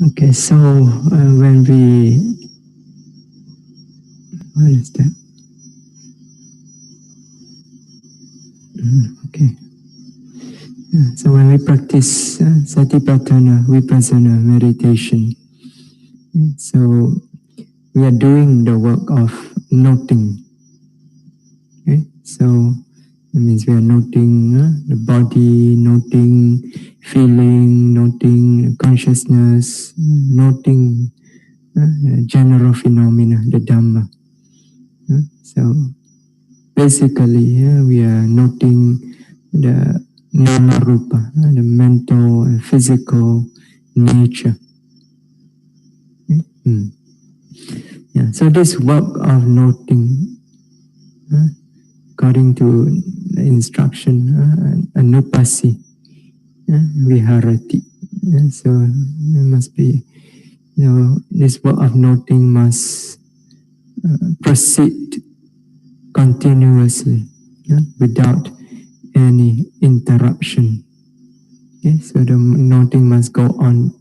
Okay, so when we, what is that? Okay. So when we practice Satipatthana, Vipassana meditation, so we are doing the work of noting. Okay? So that means we are noting the body, noting feeling, noting consciousness, noting general phenomena, the Dhamma. So basically, we are noting the nama rupa, the mental and physical nature. Yeah. So this work of noting, according to the instruction, anupasi, viharati. So it must be, this work of noting must proceed continuously, without any interruption. Okay, so the noting must go on,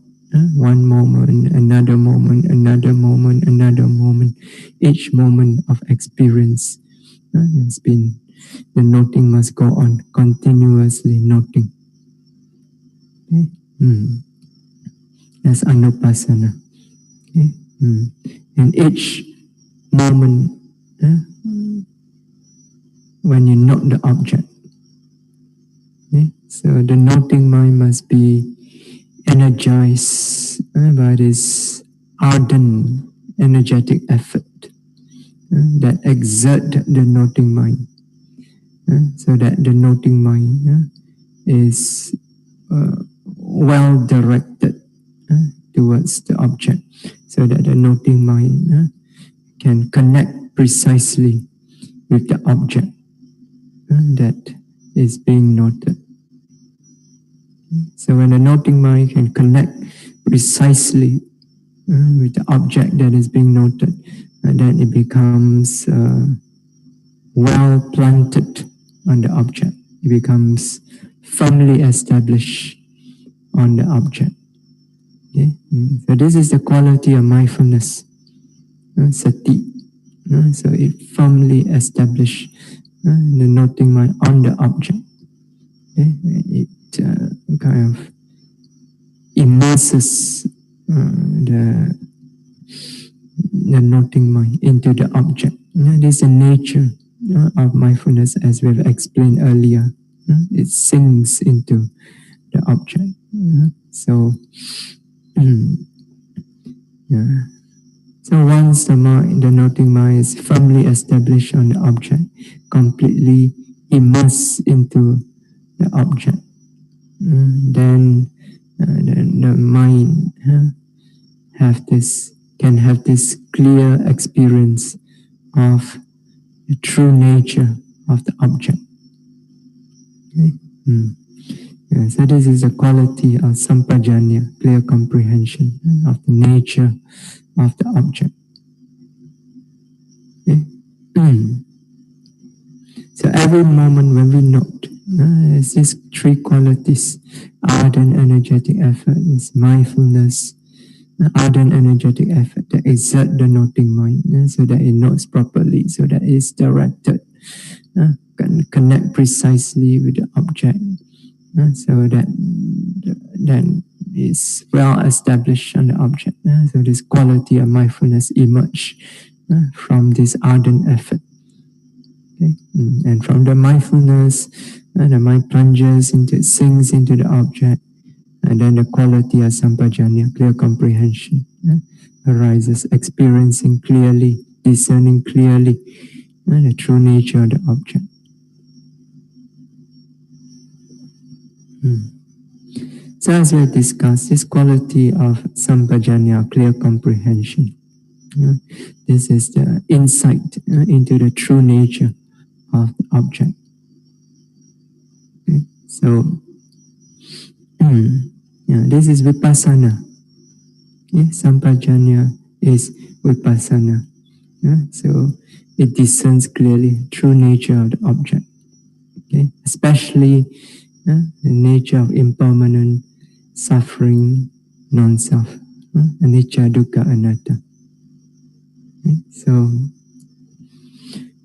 one moment, another moment, another moment, another moment. Each moment of experience has been, the noting must go on continuously noting. Okay? That's anupasana. Okay? And each moment, when you note the object, okay? So the noting mind must be energized by this ardent, energetic effort that exert the noting mind, so that the noting mind is well directed towards the object, so that the noting mind can connect precisely with the object that is being noted. So when the noting mind can connect precisely with the object that is being noted, then it becomes well planted on the object. It becomes firmly established on the object. Okay? So this is the quality of mindfulness, sati. So it firmly establishes the noting mind on the object. Okay? It kind of immerses the noting mind into the object. This is the nature of mindfulness, as we have explained earlier. It sinks into the object. So, yeah. So once the noting mind is firmly established on the object, completely immersed into the object, then the mind can have this clear experience of the true nature of the object. Okay? Yeah, so this is the quality of sampajanya, clear comprehension of the nature of the object. Okay? So every moment when we note, there's these three qualities: ardent energetic effort, is mindfulness, ardent energetic effort to exert the noting mind, so that it notes properly, so that it's directed, can connect precisely with the object, so that then it's well established on the object. So this quality of mindfulness emerge from this ardent effort. Okay? And from the mindfulness, the mind plunges into, sinks into the object, and then the quality of sampajanya, clear comprehension, arises, experiencing clearly, discerning clearly the true nature of the object. So as we have discussed, this quality of sampajanya, clear comprehension, this is the insight into the true nature of the object. Okay? So, this is vipassana. Sampajanya is vipassana. So it discerns clearly true nature of the object. Okay? Especially the nature of impermanent, suffering, non-self. Anicca, dukkha, anatta. So,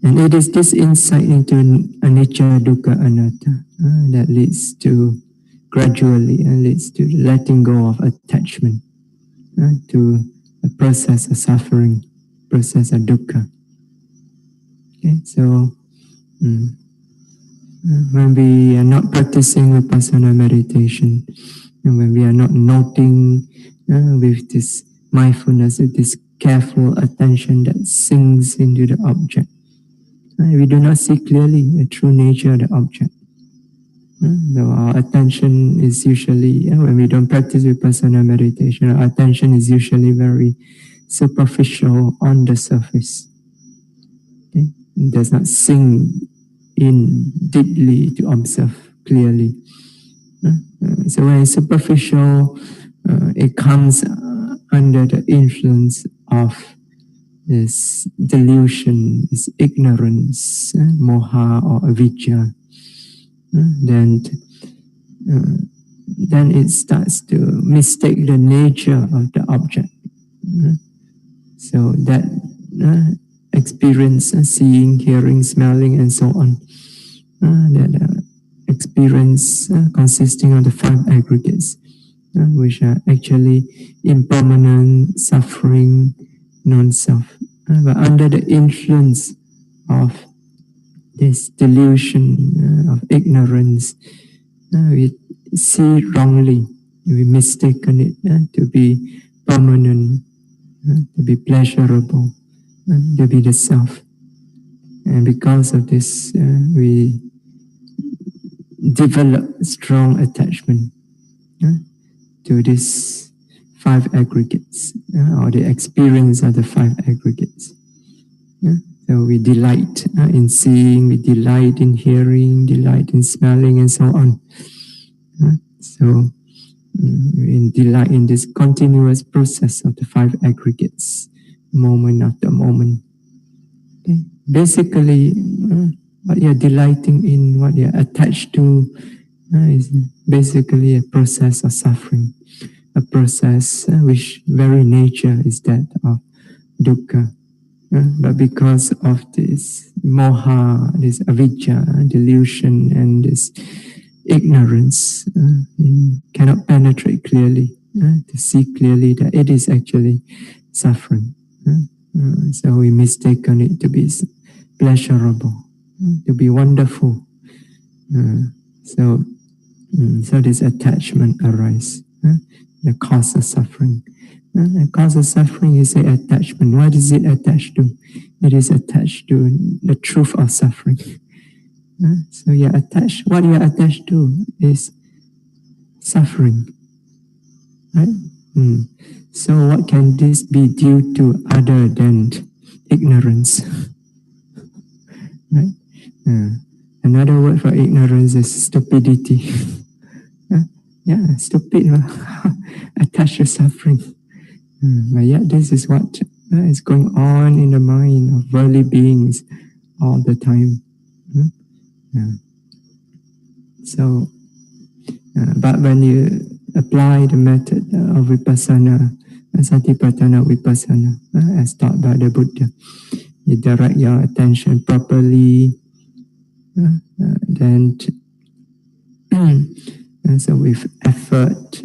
and it is this insight into anicca, dukkha, anatta that leads to gradually and leads to letting go of attachment to the process of suffering, process of dukkha. Okay, so when we are not practicing vipassana meditation, and when we are not noting with this mindfulness, with this careful attention that sinks into the object, we do not see clearly the true nature of the object. So our attention is usually, when we don't practice vipassana meditation, our attention is usually very superficial on the surface. Okay? It does not sink in deeply to observe clearly. So when it's superficial, it comes under the influence of this delusion, this ignorance, moha or avijja. Then it starts to mistake the nature of the object. So that experience, seeing, hearing, smelling, and so on, that experience consisting of the five aggregates, which are actually impermanent, suffering, non-self. But under the influence of this delusion of ignorance, we see wrongly, we mistaken it to be permanent, to be pleasurable, to be the self. And because of this, we develop strong attachment to these five aggregates, or the experience of the five aggregates. So we delight in seeing, we delight in hearing, delight in smelling, and so on. So we delight in this continuous process of the five aggregates, moment after moment. Okay. Basically, what you're delighting in, what you're attached to, is basically a process of suffering, a process which very nature is that of dukkha. But because of this moha, this avijja, delusion, and this ignorance, we cannot penetrate clearly, to see clearly that it is actually suffering. So we mistaken it to be pleasurable, to be wonderful. So this attachment arises, the cause of suffering. The cause of suffering is the attachment. What is it attached to? It is attached to the truth of suffering. So you're attached. What you're attached to is suffering, right? So what can this be due to other than ignorance? Right? Another word for ignorance is stupidity. Yeah, stupid, attached to suffering. But yet this is what is going on in the mind of worldly beings all the time. So, but when you apply the method of vipassana, satipatthana vipassana, as taught by the Buddha, you direct your attention properly, then so with effort,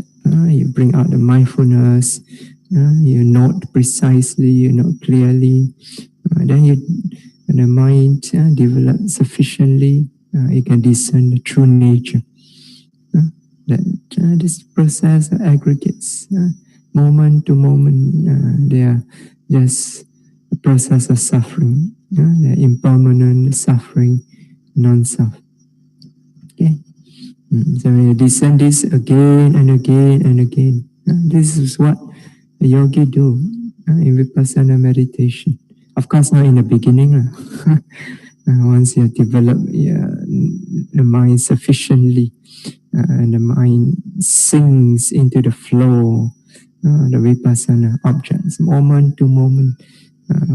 you bring out the mindfulness, you note precisely, you note clearly, then when the mind develops sufficiently, you can discern the true nature. That this process aggregates moment to moment. They are just a process of suffering. They are impermanent, suffering, non-self. Okay. So we discern this again and again and again. This is what a yogi do in vipassana meditation. Of course, not in the beginning. Once you develop the mind sufficiently, and the mind sinks into the flow, the vipassana objects, moment to moment,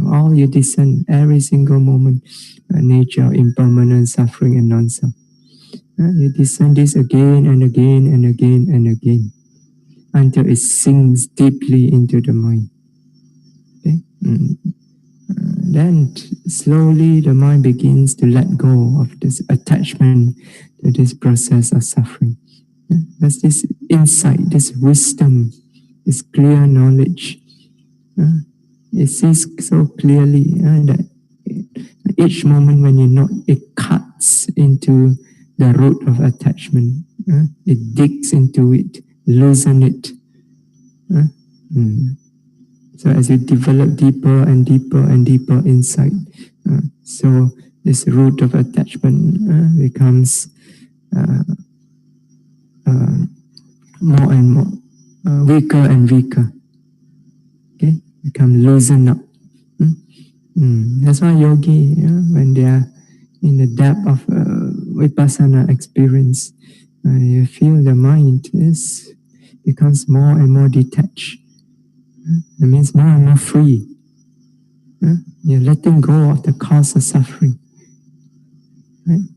all you discern every single moment, nature, impermanent, suffering, and non-self. You discern this again and again and again and again until it sinks deeply into the mind. Okay? Then slowly the mind begins to let go of this attachment to this process of suffering. There's this insight, this wisdom, this clear knowledge. It sees so clearly that each moment when you know, it cuts into the root of attachment. It digs into it, loosen it. So as you develop deeper and deeper and deeper insight, so this root of attachment becomes more and more weaker and weaker. Okay, become loosened up. That's why yogi, when they are in the depth of vipassana experience, you feel the mind becomes more and more detached. That means more and more free. You're letting go of the cause of suffering. Right?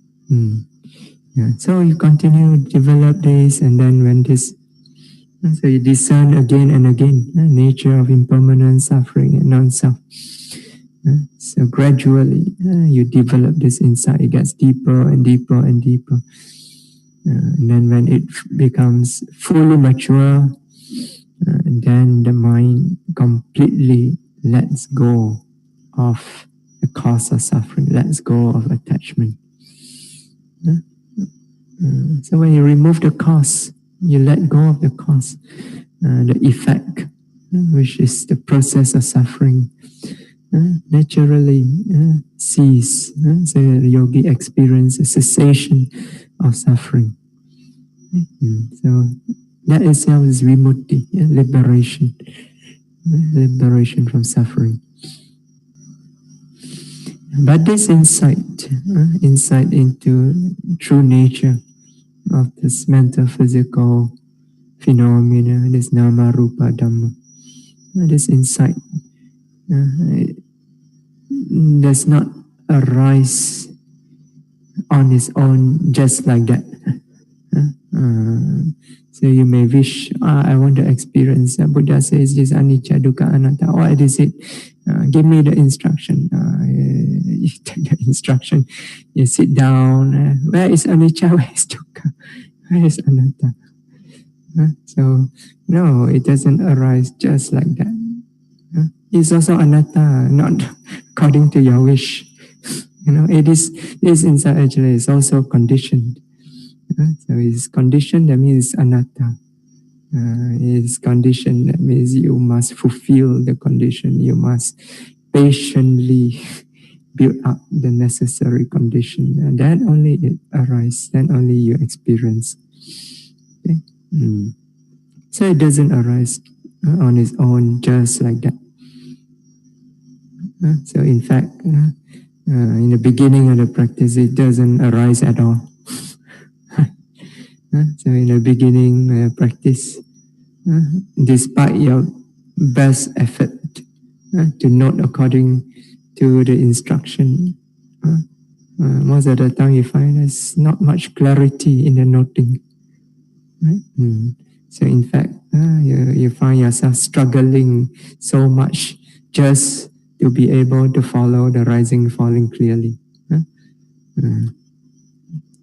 Yeah. So you continue to develop this, and then when this, so you discern again and again the nature of impermanent suffering and non-self. So gradually you develop this insight. It gets deeper and deeper and deeper. And then when it becomes fully mature, then the mind completely lets go of the cause of suffering, lets go of attachment. So when you remove the cause, you let go of the cause, the effect, which is the process of suffering, naturally cease. So the yogi experience a cessation of suffering. So that itself is vimutti, liberation, liberation from suffering. But this insight, insight into true nature of this mental physical phenomena, this nama rupa dhamma, this insight does not arise on its own just like that. So you may wish, I want to experience. Buddha says this anicca, dukkha, anatta. What is it? Give me the instruction. You take the instruction. You sit down. Where is anicca? Where is dukkha? Where is anatta? So no, it doesn't arise just like that. It's also anatta, not according to your wish. It is. This insight actually is also conditioned. So it's conditioned, that means anatta. It's conditioned, that means you must fulfill the condition. You must patiently build up the necessary condition. And then only it arises, then only you experience. Okay? So it doesn't arise on its own just like that. So in fact, in the beginning of the practice, it doesn't arise at all. So in the beginning practice, despite your best effort to note according to the instruction, most of the time you find there's not much clarity in the noting. Right? So in fact, you find yourself struggling so much just to be able to follow the rising falling clearly.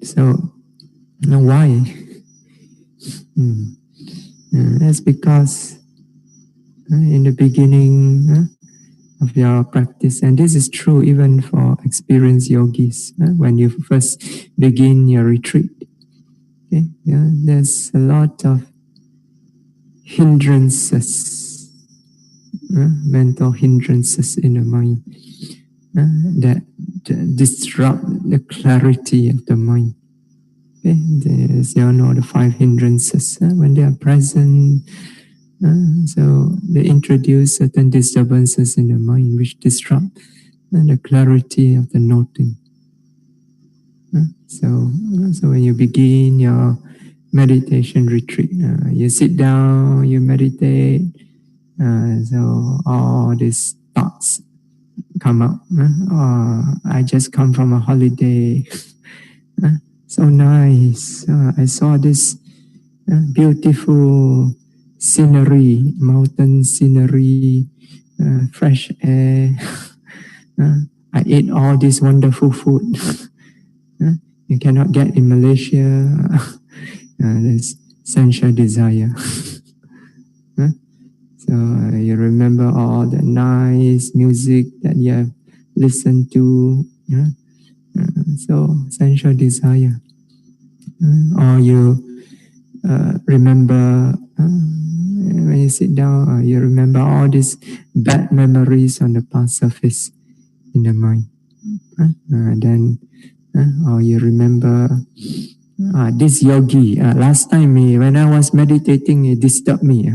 So why? That's because in the beginning of your practice, and this is true even for experienced yogis, when you first begin your retreat, okay? There's a lot of hindrances, mental hindrances in the mind that disrupt the clarity of the mind. Okay? There's, the 5 hindrances when they are present. So they introduce certain disturbances in the mind which disrupt the clarity of the noting. So when you begin your meditation retreat, you sit down, you meditate, so all these thoughts come up. I just come from a holiday. So nice. I saw this beautiful scenery, mountain scenery, fresh air. I ate all this wonderful food. You cannot get in Malaysia. There's sensual desire. So you remember all the nice music that you have listened to. So sensual desire. Or you remember when you sit down, you remember all these bad memories on the past surface in the mind. Then, or you remember this yogi. Last time when I was meditating, he disturbed me.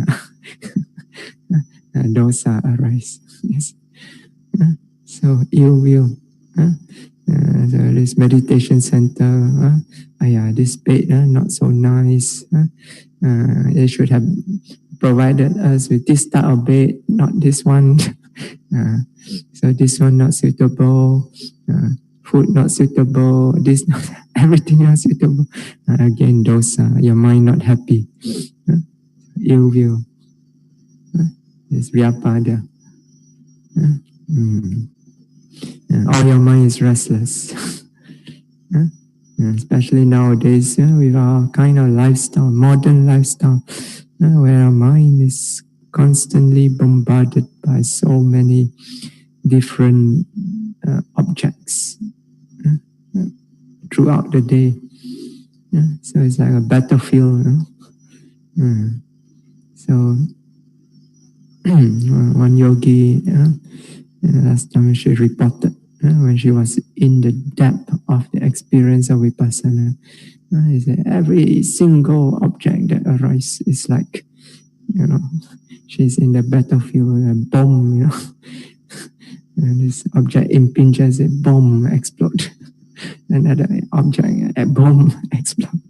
Dosa arise. Yes. So ill will. So this meditation center, this bed not so nice. They should have provided us with this type of bed, not this one. So this one not suitable. Food not suitable. This not everything not suitable. Again, dosa. Your mind not happy. Ill will. This vyapada. All your mind is restless. Especially nowadays, with our kind of lifestyle, modern lifestyle, where our mind is constantly bombarded by so many different objects throughout the day. So it's like a battlefield. So one yogi, last time she reported, when she was in the depth of the experience of vipassana, he said every single object that arises is like, she's in the battlefield, a bomb, and this object impinges, a bomb explode. Another object, a bomb explode.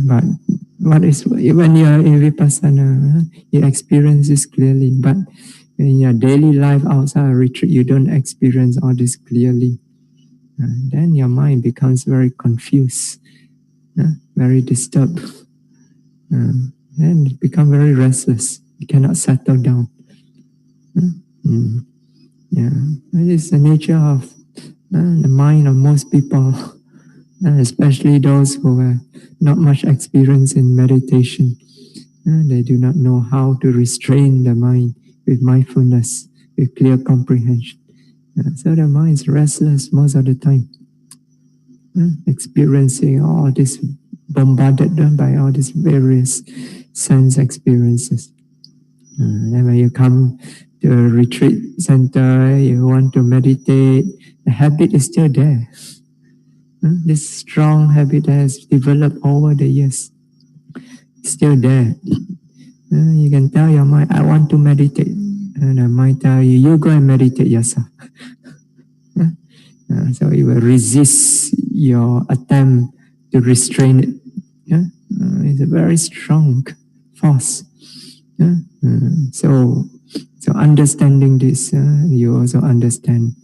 But what is, when you are in vipassana, you experience this clearly, but in your daily life outside a retreat, you don't experience all this clearly. Then your mind becomes very confused, very disturbed, and it becomes very restless. You cannot settle down. That is the nature of the mind of most people, especially those who have not much experience in meditation. They do not know how to restrain the mind with mindfulness, with clear comprehension. So the mind is restless most of the time, experiencing all this, bombarded by all these various sense experiences. Then when you come to a retreat center, you want to meditate, the habit is still there. This strong habit has developed over the years, still there. You can tell your mind, I want to meditate. And the mind tell you, you go and meditate yourself. So it will resist your attempt to restrain it. It's a very strong force. So understanding this, you also understand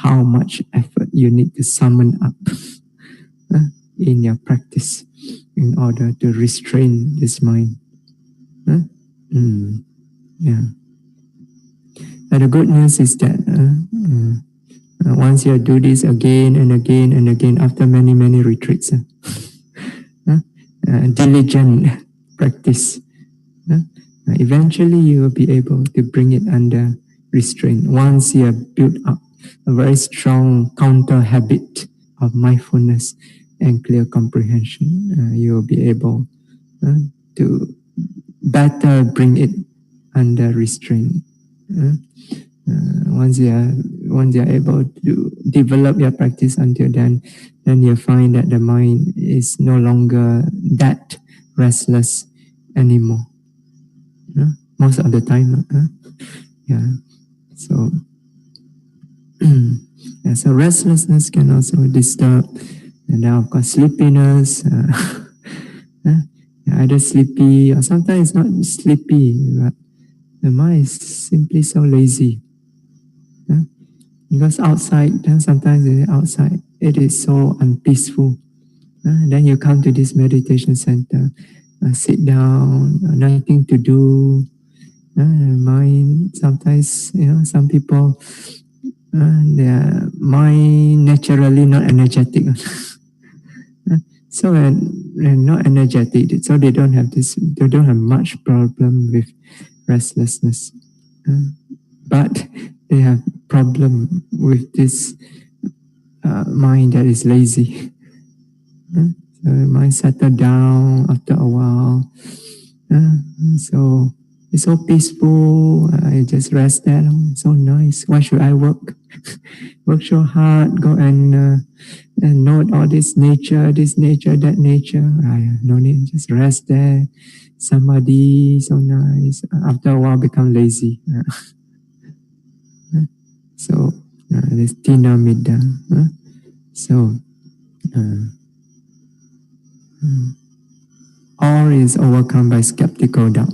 how much effort you need to summon up in your practice in order to restrain this mind. And the good news is that once you do this again and again and again after many, many retreats, diligent practice, eventually you will be able to bring it under restraint. Once you have built up a very strong counter habit of mindfulness and clear comprehension, you will be able to better bring it under restraint. Once you are able to develop your practice until then you find that the mind is no longer that restless anymore. Most of the time. So restlessness can also disturb, and then of course sleepiness. Either sleepy or sometimes not sleepy, but the mind is simply so lazy. Because outside, sometimes outside, it is so unpeaceful. Then you come to this meditation center, sit down, nothing to do. Mind sometimes, some people, their mind naturally not energetic. So when not energetic, so they don't have much problem with restlessness. But they have problem with this mind that is lazy. So the mind settle down after a while. So it's so peaceful. I just rest there. So nice. Why should I work? Work so hard. Go and note all this nature, that nature. No need. Just rest there. Samadhi. So nice. After a while, become lazy. So this tina midda. So all is overcome by skeptical doubt.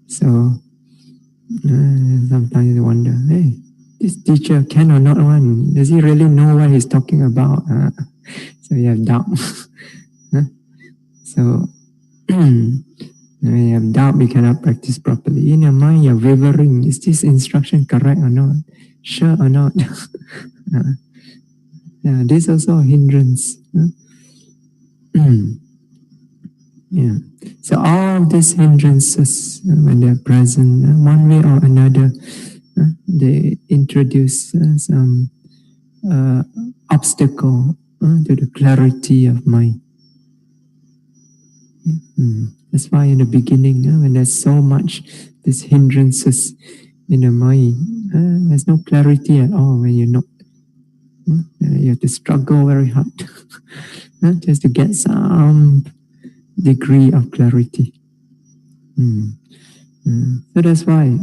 So sometimes you wonder, hey, this teacher can or not one? Does he really know what he's talking about? So you have doubt. So when you have doubt, we cannot practice properly. In your mind, you're wavering. Is this instruction correct or not? Sure or not? This is also a hindrance. Yeah. So all of these hindrances, when they're present, one way or another, they introduce some obstacle to the clarity of mind. That's why in the beginning, when there's so much these hindrances in the mind, there's no clarity at all when you're not. You have to struggle very hard just to get some degree of clarity. So that's why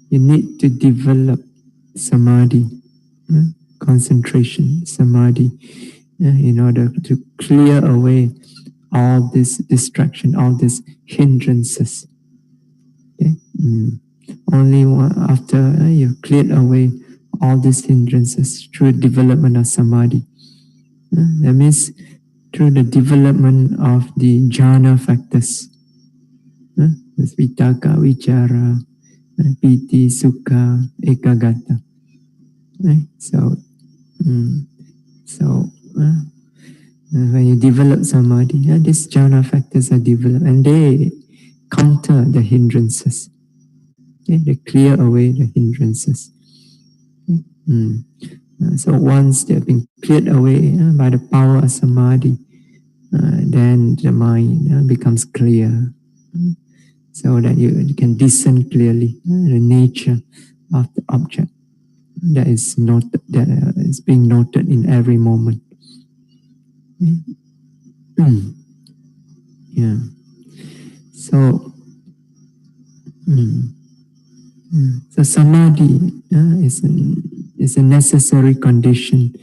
you need to develop samadhi, concentration, samadhi, in order to clear away all this distraction, all these hindrances. Okay? Only after you've cleared away all these hindrances through development of samadhi. That means through the development of the jhana factors. Vitaka, vichara, piti, sukha, ekagata. So when you develop samadhi, these jhana factors are developed and they counter the hindrances. They clear away the hindrances. So once they've been cleared away by the power of samadhi, then the mind becomes clear, so that you can discern clearly the nature of the object that is being noted in every moment. Yeah. So, so samadhi is a necessary condition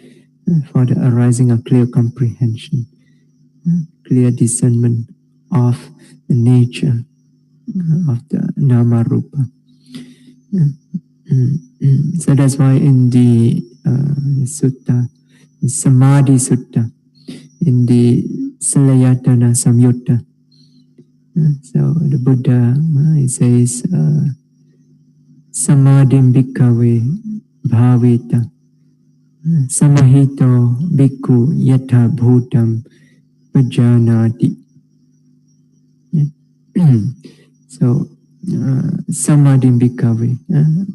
for the arising of clear comprehension, clear discernment of the nature of the nama rupa. So that's why in the sutta, the Samadhi Sutta, in the Salayatana Samyutta, so the Buddha he says, Samadhim bhikkhave bhavita samahito bhikkhu yatha bhutam pajanati. So Samadhim bhikkhave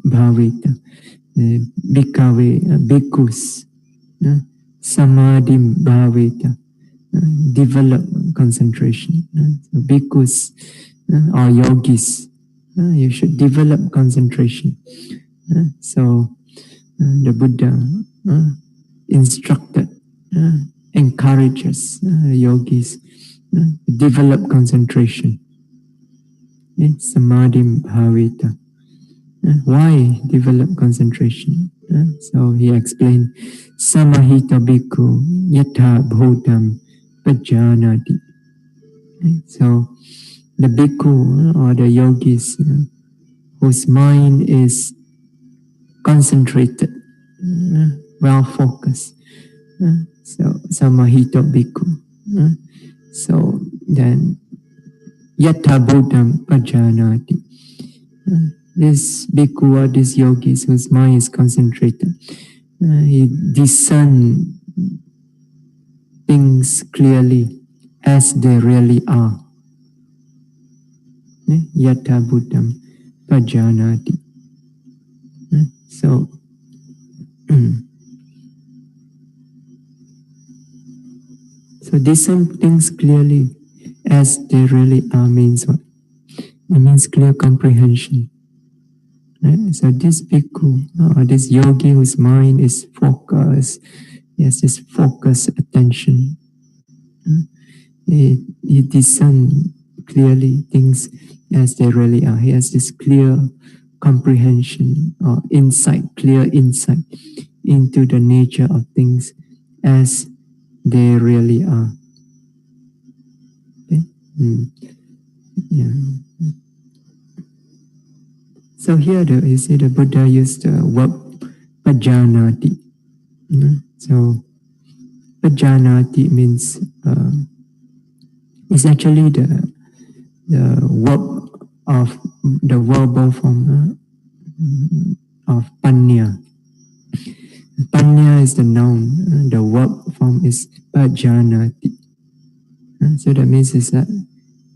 bhavita, bhikkhave bhikkhus, Samadhim bhavita, develop concentration. So bhikkhus or yogis, you should develop concentration. So the Buddha instructed, encourages yogis develop concentration. Samadhim bhavita. Why develop concentration? So he explained, Samahita bhikkhu yatha bhutam pajanati. So the bhikkhu or the yogis whose mind is concentrated, well focused, So Samahito Bhikkhu. So then Yatha Buddham Pajanati. This bhikkhu or this yogis whose mind is concentrated, he discerns things clearly as they really are. Yatha Buddham Pajanati. So so discern things clearly as they really are means what? It means clear comprehension. Right? So this bhikkhu or this yogi whose mind is focused, he has this focused attention. He discerns clearly things as they really are. He has this clear comprehension or insight, clear insight into the nature of things as they really are. Okay? Yeah. So here you see the Buddha used the word pajanati. So pajanati means it's actually the verb of the verbal form of panya. Panya is the noun, the verb form is pajanati. So that means is that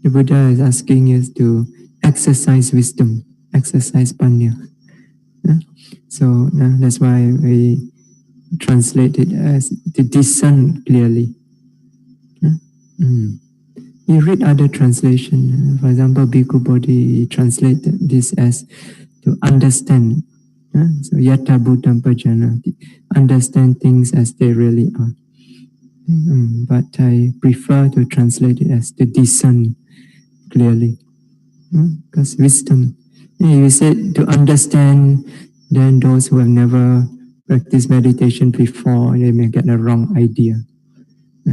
the Buddha is asking us to exercise wisdom, exercise panya. So that's why we translate it as to discern clearly. You read other translation, for example, Bhikkhu Bodhi translated this as to understand. So Yatha Buddham Pajanati, understand things as they really are. But I prefer to translate it as to discern clearly. Because wisdom, you said to understand, then those who have never practiced meditation before, they may get a wrong idea.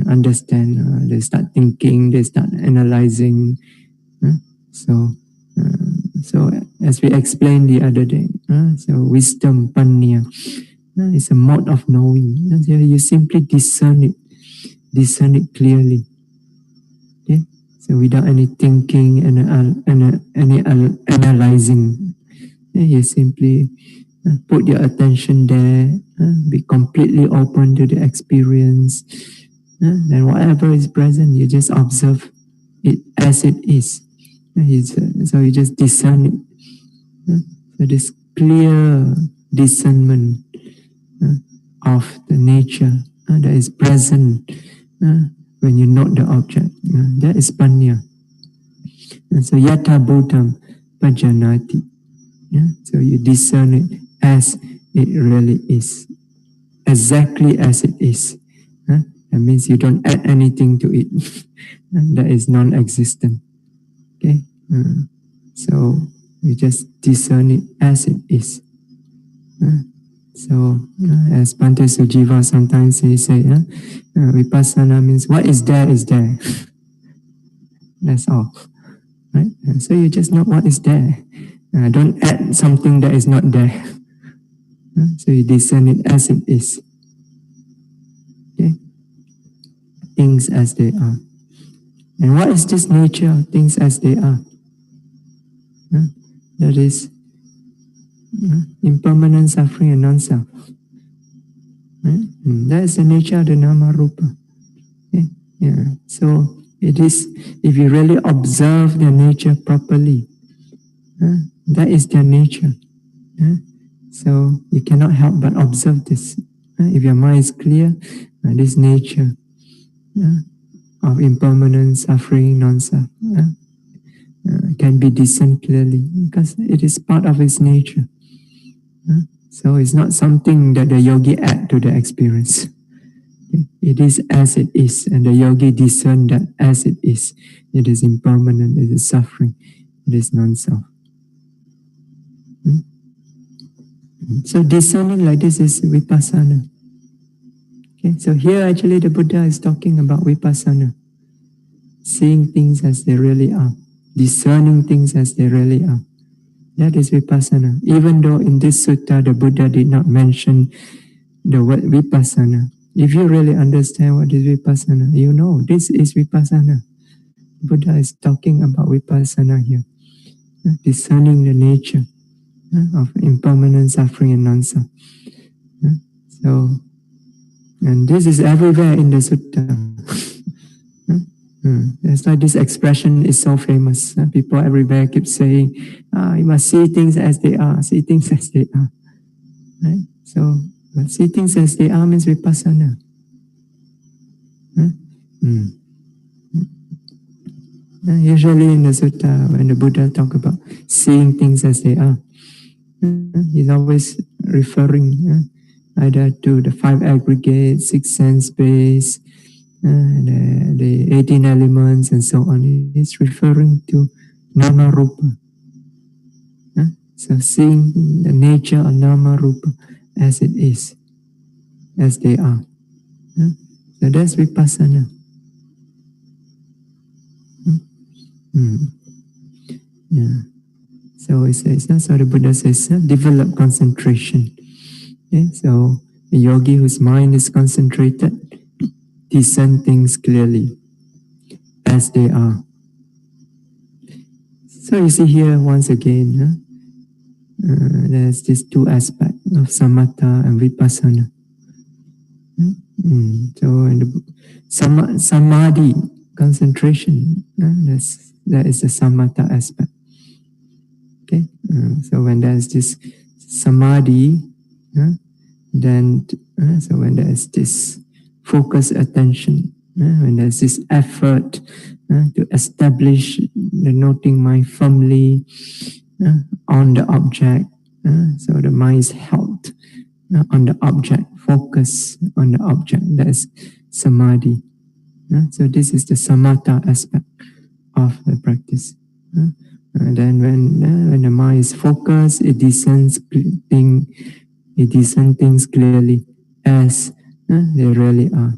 Understand, they start thinking, they start analyzing. So as we explained the other day, so wisdom, panya, is a mode of knowing. You simply discern it clearly. Okay? So without any thinking and any analyzing, you simply put your attention there, be completely open to the experience. Then whatever is present, you just observe it as it is. So you just discern it. So this clear discernment of the nature that is present when you note the object, that is panya. And so Yatha Buddham Pajanati. So you discern it as it really is, exactly as it is. That means you don't add anything to it. That is non-existent. Okay, so you just discern it as it is. So as Bhante Sujiva sometimes he say, vipassana means what is there is there. That's all, right? So you just know what is there. Don't add something that is not there. So you discern it as it is. Okay, things as they are. And what is this nature of things as they are? That is impermanent suffering and non-self. That is the nature of the nama rupa. Okay? Yeah. So it is, if you really observe their nature properly, that is their nature. So you cannot help but observe this. If your mind is clear, this nature of impermanent suffering, non-self can be discerned clearly because it is part of its nature. So it's not something that the yogi add to the experience. It is as it is, and the yogi discern that as it is. It is impermanent, it is suffering, it is non-self. So discerning like this is vipassana. Okay, so here actually the Buddha is talking about vipassana. Seeing things as they really are. Discerning things as they really are. That is vipassana. Even though in this sutta the Buddha did not mention the word vipassana, If you really understand what is vipassana, you know this is vipassana. Buddha is talking about vipassana here, discerning the nature of impermanent suffering and non-self. So, and this is everywhere in the sutta. That's why this expression is so famous. People everywhere keep saying, you must see things as they are, see things as they are. Right? So, but see things as they are means vipassana. Usually in the sutta, when the Buddha talk about seeing things as they are, he's always referring either to the 5 aggregates, 6 sense base, the 18 elements, and so on. He's referring to nama rupa. So seeing the nature of nama rupa as it is, as they are. So that's vipassana. Yeah. So it says, so the Buddha says, develop concentration. Okay? So a yogi whose mind is concentrated, discern things clearly as they are. So you see here once again, there's these two aspects of samatha and vipassana. So in the samadhi, concentration, that is the samatha aspect. Okay, so when there's this samadhi, then so when there's this focused attention, when there's this effort to establish the noting mind firmly on the object, so the mind is held on the object, focus on the object, that's samadhi. So this is the samatha aspect of the practice. And then when the mind is focused, it discerns things clearly as they really are.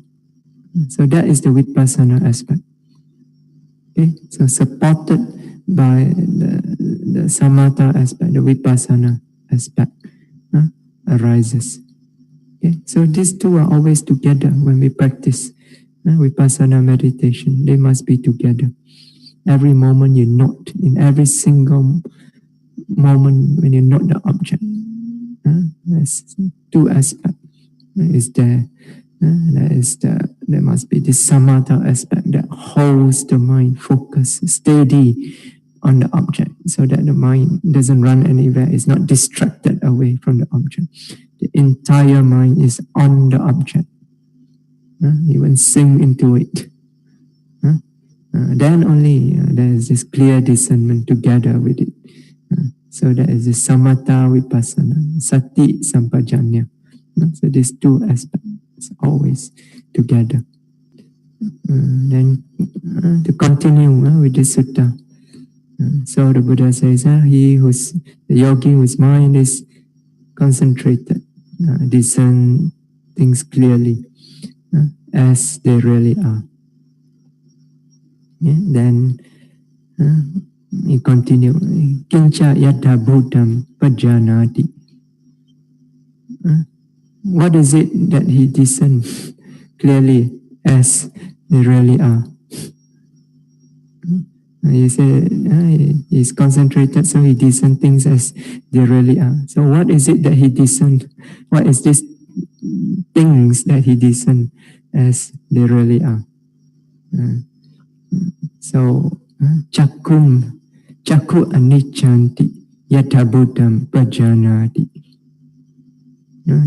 So that is the vipassana aspect. Okay, so supported by the samatha aspect, the vipassana aspect arises. Okay, so these two are always together when we practice vipassana meditation. They must be together. Every moment you note, in every single moment when you note the object, there's two aspects. Is there? There must be this samatha aspect that holds the mind focused, steady on the object, so that the mind doesn't run anywhere. It's not distracted away from the object. The entire mind is on the object. Even sink into it. Then only there is this clear discernment together with it. So that is the samatha vipassana, sati sampajanya. So these two aspects always together. Then to continue with the sutta. So the Buddha says, the yogi whose mind is concentrated, discern things clearly as they really are. Then he continue, kincha yatha bhutam pajanati. What is it that he discerns clearly as they really are? He said he's concentrated, so he discerns things as they really are. So what is it that he discerns? What is this things that he discerns as they really are? So chakku aniccanti yatha bhutam pajanati.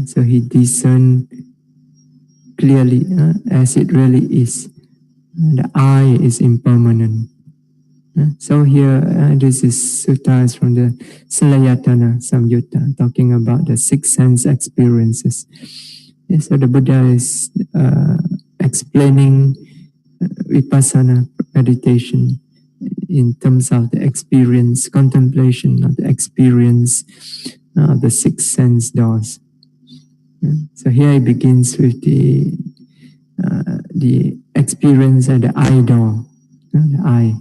So he discerns clearly as it really is. The eye is impermanent. So here, this is suttas from the Salayatana Samyutta, talking about the 6 sense experiences. So the Buddha is explaining vipassana meditation in terms of the experience, contemplation of the experience of the 6 sense doors. So here it begins with the experience at the eye door, the eye.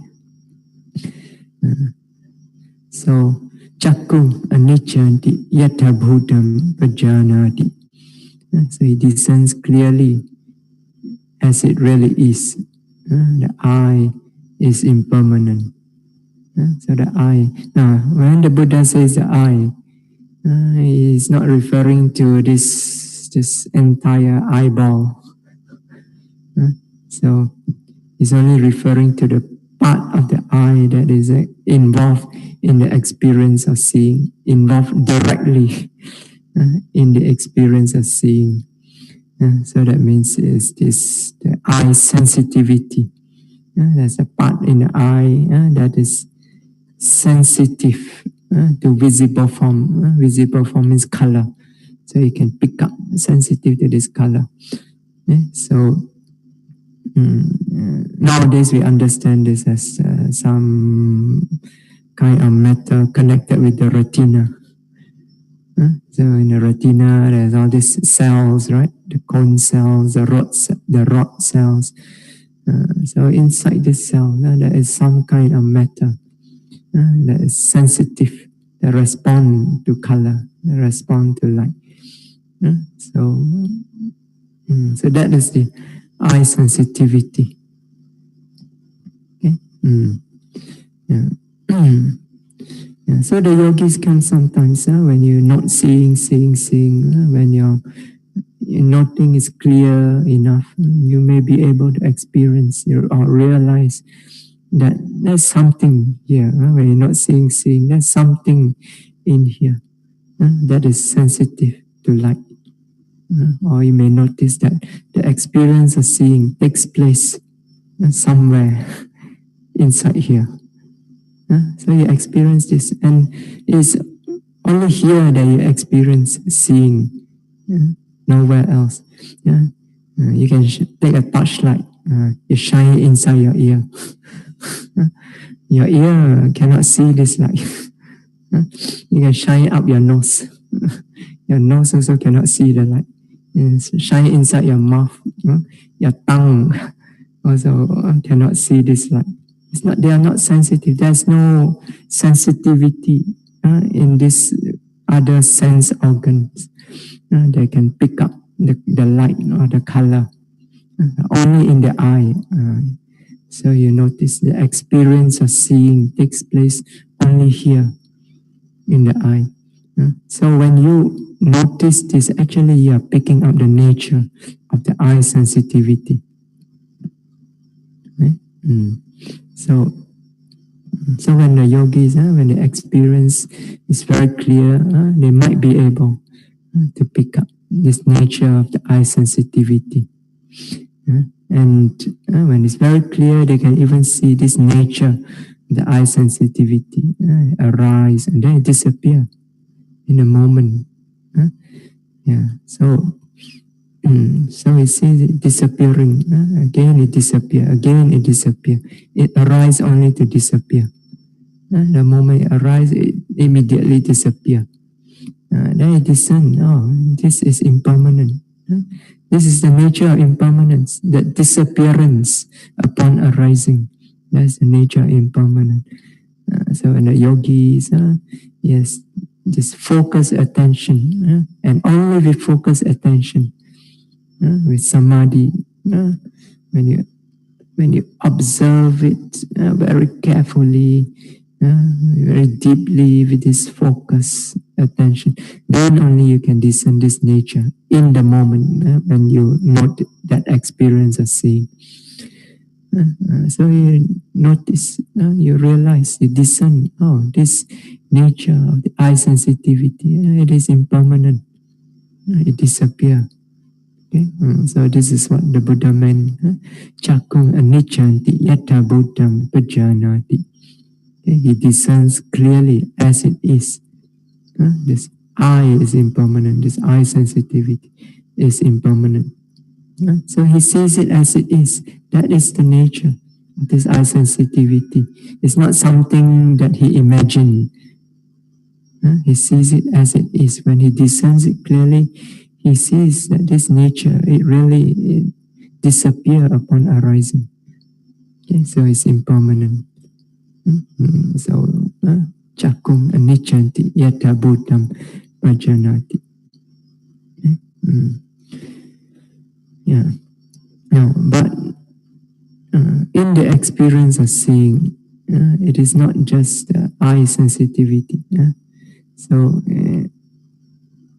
So chakku aniccanti yatha bhutam pajanati. So he discerns clearly as it really is. The I is impermanent. So the I. Now, when the Buddha says the I, he is not referring to this entire eyeball. So he's only referring to the part of the eye that is involved in the experience of seeing, involved directly in the experience of seeing. So that means is this the eye sensitivity. There's a part in the eye that is sensitive to visible form. Visible form is color, so you can pick up sensitive to this color. So nowadays we understand this as some kind of matter connected with the retina. So in the retina, there's all these cells, right? The cone cells, the rod cells. So inside this cell, there is some kind of matter that is sensitive, that respond to color, that respond to light. So that is the eye sensitivity. Okay. Yeah. Yeah. So the yogis can sometimes, when you're not seeing, when your noting is clear enough, you may be able to experience or realize that there's something here. When you're not seeing, there's something in here that is sensitive to light. Or you may notice that the experience of seeing takes place somewhere inside here. So you experience this, and it's only here that you experience seeing, nowhere else. You can take a torchlight, you shine it inside your ear. Your ear cannot see this light. You can shine it up your nose. Your nose also cannot see the light. Shine it inside your mouth. Your tongue also cannot see this light. It's not, they are not sensitive. There's no sensitivity in this other sense organs. They can pick up the light or the color only in the eye. So you notice the experience of seeing takes place only here in the eye. So when you notice this, actually you are picking up the nature of the eye sensitivity. Right? So when the yogis, when the experience is very clear, they might be able to pick up this nature of the eye sensitivity. And when it's very clear, they can even see this nature, the eye sensitivity arise and then it disappear in a moment. So we see it disappearing. Again it disappear. Again it disappear. It arises only to disappear. The moment it arises, it immediately disappear. Then it discern, this is impermanent. This is the nature of impermanence, that disappearance upon arising. That's the nature of impermanent. So in the yogis, yes, just focus attention, and only with focus attention, with samadhi, when you observe it very carefully, very deeply with this focus attention, then only you can discern this nature in the moment when you note that experience of seeing. So you notice, you realize, you discern, this nature of the eye sensitivity, it is impermanent, it disappears. Okay? So this is what the Buddha meant. Chakung aniccanti yatha buddham pajanati. He discerns clearly as it is. This eye is impermanent, this eye sensitivity is impermanent. So he sees it as it is. That is the nature of this eye sensitivity. It's not something that he imagined. He sees it as it is. When he discerns it clearly, he sees that this nature, it really disappears upon arising. Okay, so it's impermanent. So chakung aniccanti yatha buddham pajanati. Yeah. No, but in the experience of seeing, it is not just eye sensitivity. So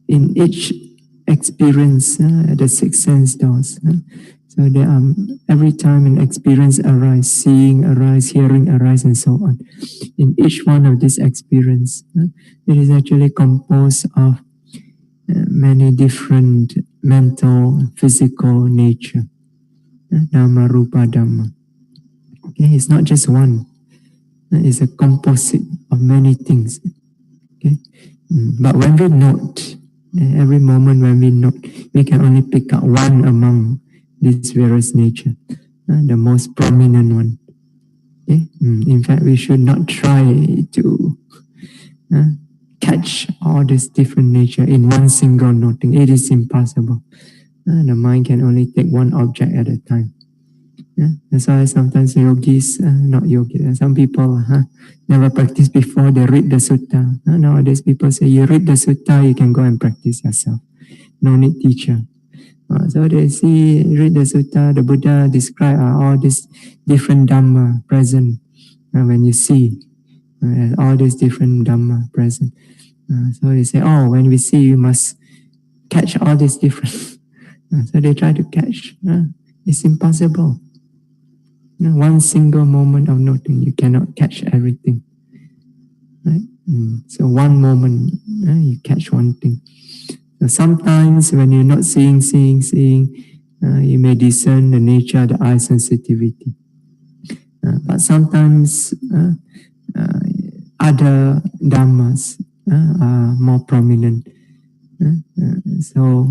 in each experience, the six sense doors. So there are every time an experience arise, seeing arise, hearing arise, and so on. In each one of these experience, it is actually composed of many different mental, physical nature. Dhamma, Rupa, Dhamma. Okay, it's not just one. It's a composite of many things. Okay, but when we note, every moment when we note, we can only pick up one among these various nature, the most prominent one. Okay? In fact, we should not try to catch all this different nature in one single noting. It is impossible. The mind can only take one object at a time. That's why sometimes yogis, not yogis, some people never practiced before, they read the sutta. Nowadays people say, you read the sutta, you can go and practice yourself. No need teacher. So they see, read the sutta, the Buddha describe all these different Dhamma present when you see. All these different Dhamma present. So they say, oh, when we see, you must catch all these different. So they try to catch. It's impossible. One single moment of noting, you cannot catch everything. Right? So one moment, you catch one thing. So sometimes when you're not seeing, you may discern the nature of the eye sensitivity. But sometimes other dhammas are more prominent. So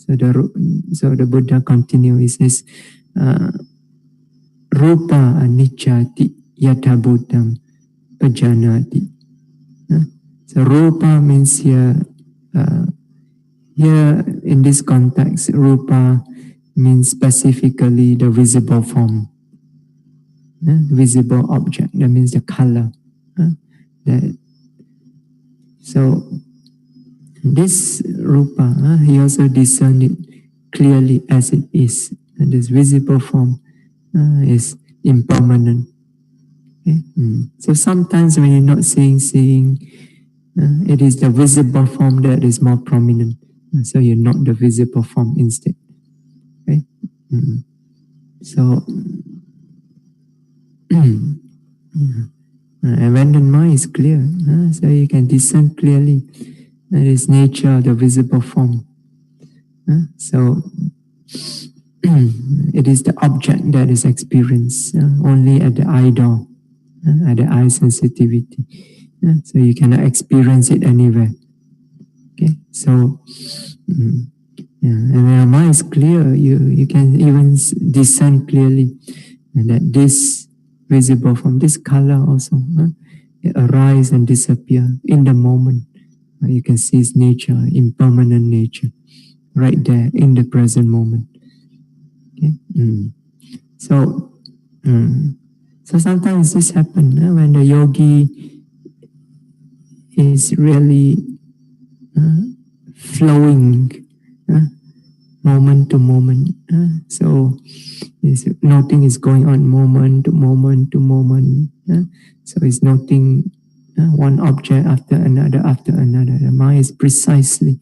the Buddha continues. He says, "Rupa anicchati yatha bhutam pajanati." So rupa means here in this context, rupa means specifically the visible form, visible object. That means the color. So this rupa, he also discerned it clearly as it is. And this visible form is impermanent. Okay? So sometimes when you're not seeing, it is the visible form that is more prominent. So you note the visible form instead. Okay? So, and when the mind is clear, so you can discern clearly that is nature of the visible form. So it is the object that is experienced only at the eye door, at the eye sensitivity. So you cannot experience it anywhere. Okay, so and when your mind is clear, you can even discern clearly that this visible form, this color also, it arise and disappear in the moment. You can see its nature, impermanent nature, right there in the present moment. Okay? So sometimes this happens when the yogi is really flowing moment to moment. So noting is going on moment to moment to moment. So it's noting one object after another. The mind is precisely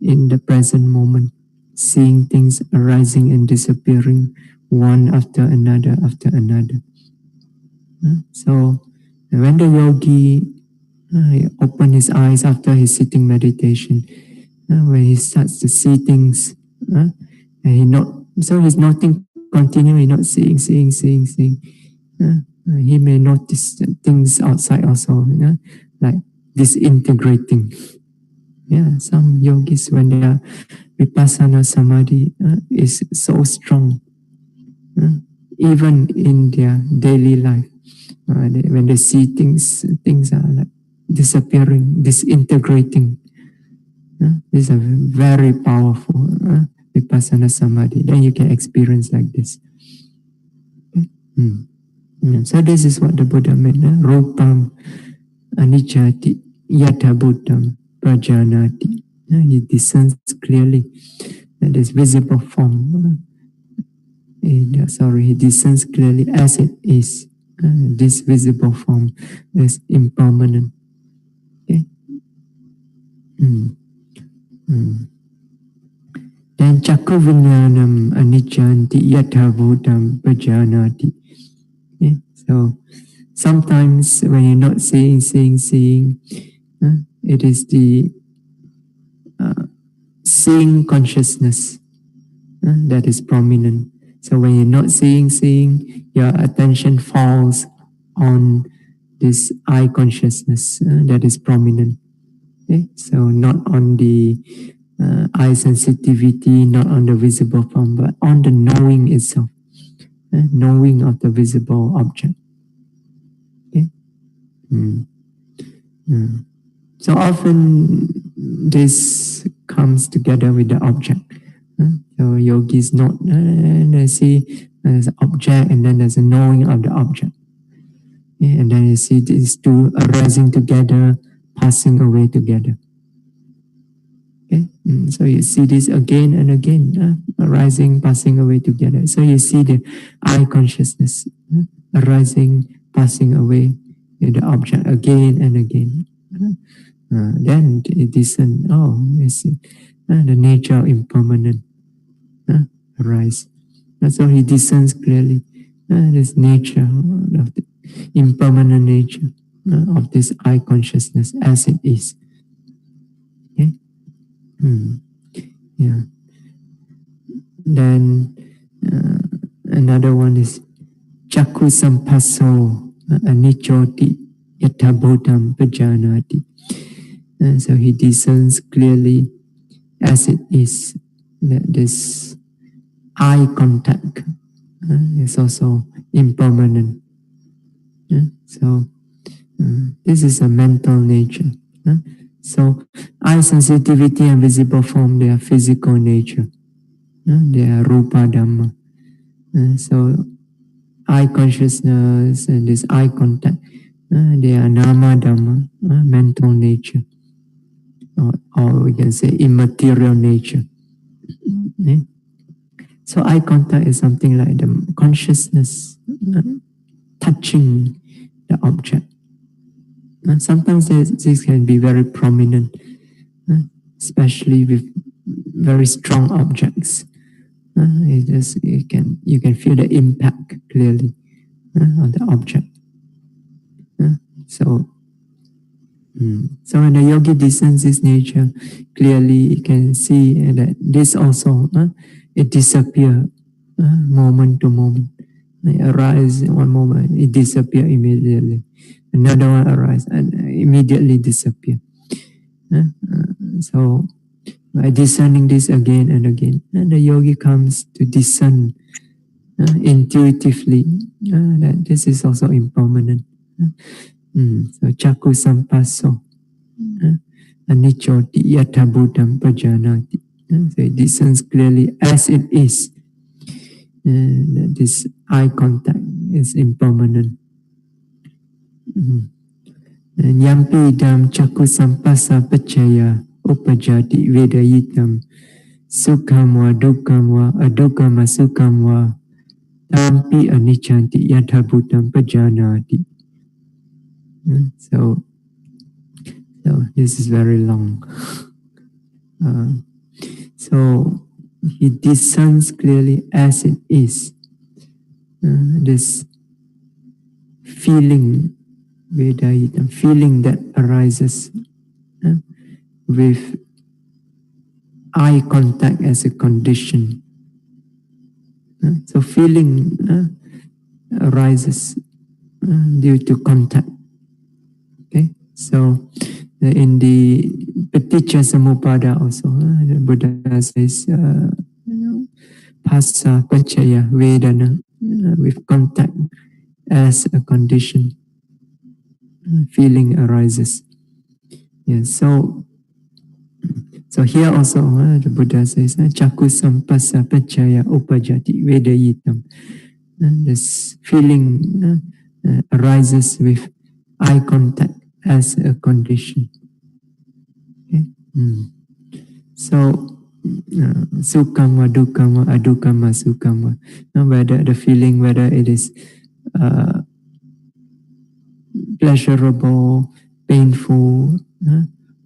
in the present moment, seeing things arising and disappearing one after another. So when the yogi open his eyes after his sitting meditation, when he starts to see things, and he's noting continually, not seeing. He may notice things outside also, like disintegrating. Some yogis, when their vipassana samadhi is so strong, even in their daily life, when they see things are like disappearing, disintegrating. These are very powerful vipassana samadhi. Then you can experience like this. So this is what the Buddha meant. Rupam anicchati yatha bhutam prajanati. He discerns clearly that this visible form He discerns clearly as it is. This visible form is impermanent. Okay? Mm. Mm. Then Chakku Vinyanam Aniccanti Yatha Bhutam Pajanati. Okay? So sometimes when you're not seeing, it is the seeing consciousness that is prominent. So when you're not seeing, your attention falls on this eye consciousness that is prominent. Okay? So not on the eye sensitivity, not on the visible form, but on the knowing itself, knowing of the visible object. Okay? Mm. Mm. So often this comes together with the object. So yogis note, they see there's an object and then there's a knowing of the object. And then you see these two arising together, passing away together. Okay? So you see this again and again, arising, passing away together. So you see the eye consciousness arising, passing away with the object again and again. Then it discern, you see the nature of impermanent arise. So he discerns clearly this nature of the impermanent nature of this eye consciousness as it is. Okay? Yeah. Then another one is Chakku Sampasso Anichoti Yatabodham Pajanati. So he discerns clearly as it is that this eye contact is also impermanent. So this is a mental nature. So eye sensitivity and visible form, they are physical nature. They are rupa dhamma. So eye consciousness and this eye contact, they are nama dhamma, mental nature. Or we can say immaterial nature. So eye contact is something like the consciousness touching the object. Sometimes this can be very prominent, especially with very strong objects. You can feel the impact clearly on the object. So when the yogi discerns this nature, clearly you can see that this also, it disappears moment to moment. It arises in one moment, it disappears immediately. Another one arises and immediately disappears. So by discerning this again and again, the yogi comes to discern intuitively that this is also impermanent. So Chakku Sampasso Anichoti Yatabudam Pajanati. So it discerns clearly as it is that this eye contact is impermanent. And Yampi Dam Chakku Sampasa Pachaya Upajati Vedayitam Sukham wa Dukkam wa Adukkam Sukham wa Tampi Anichanti Yatabudam Pajanati. So this is very long. So he discerns clearly as it is. This feeling, Vedayita, feeling that arises with eye contact as a condition. So feeling arises due to contact. Okay, so in the Paticca Samuppada also, the Buddha says, Phassa Pachaya Vedana, with contact as a condition, feeling arises. Yes, so here also the Buddha says, Chakku Sampasa Pachaya Upajati Vedayitam. This feeling arises with eye contact as a condition. Okay? So Sukhamva, dukkhamva, adukhamva, sukhamva. Whether the feeling, whether it is pleasurable, painful,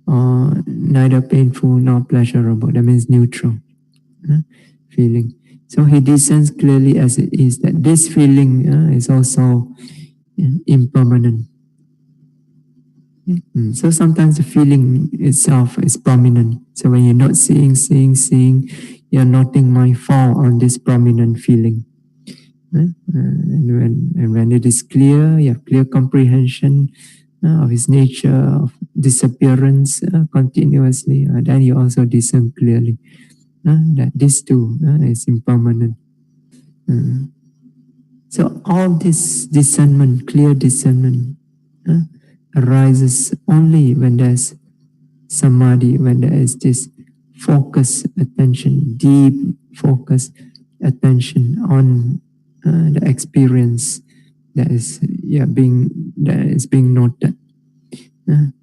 or neither painful nor pleasurable. That means neutral feeling. So he discerns clearly as it is that this feeling is also impermanent. So sometimes the feeling itself is prominent. So when you're not seeing, you're noting mind fall on this prominent feeling. And when it is clear, you have clear comprehension of its nature, of disappearance continuously, then you also discern clearly that this too is impermanent. So all this discernment, clear discernment, arises only when there's samadhi, when there is this focus attention, deep focus attention on the experience that is being noted.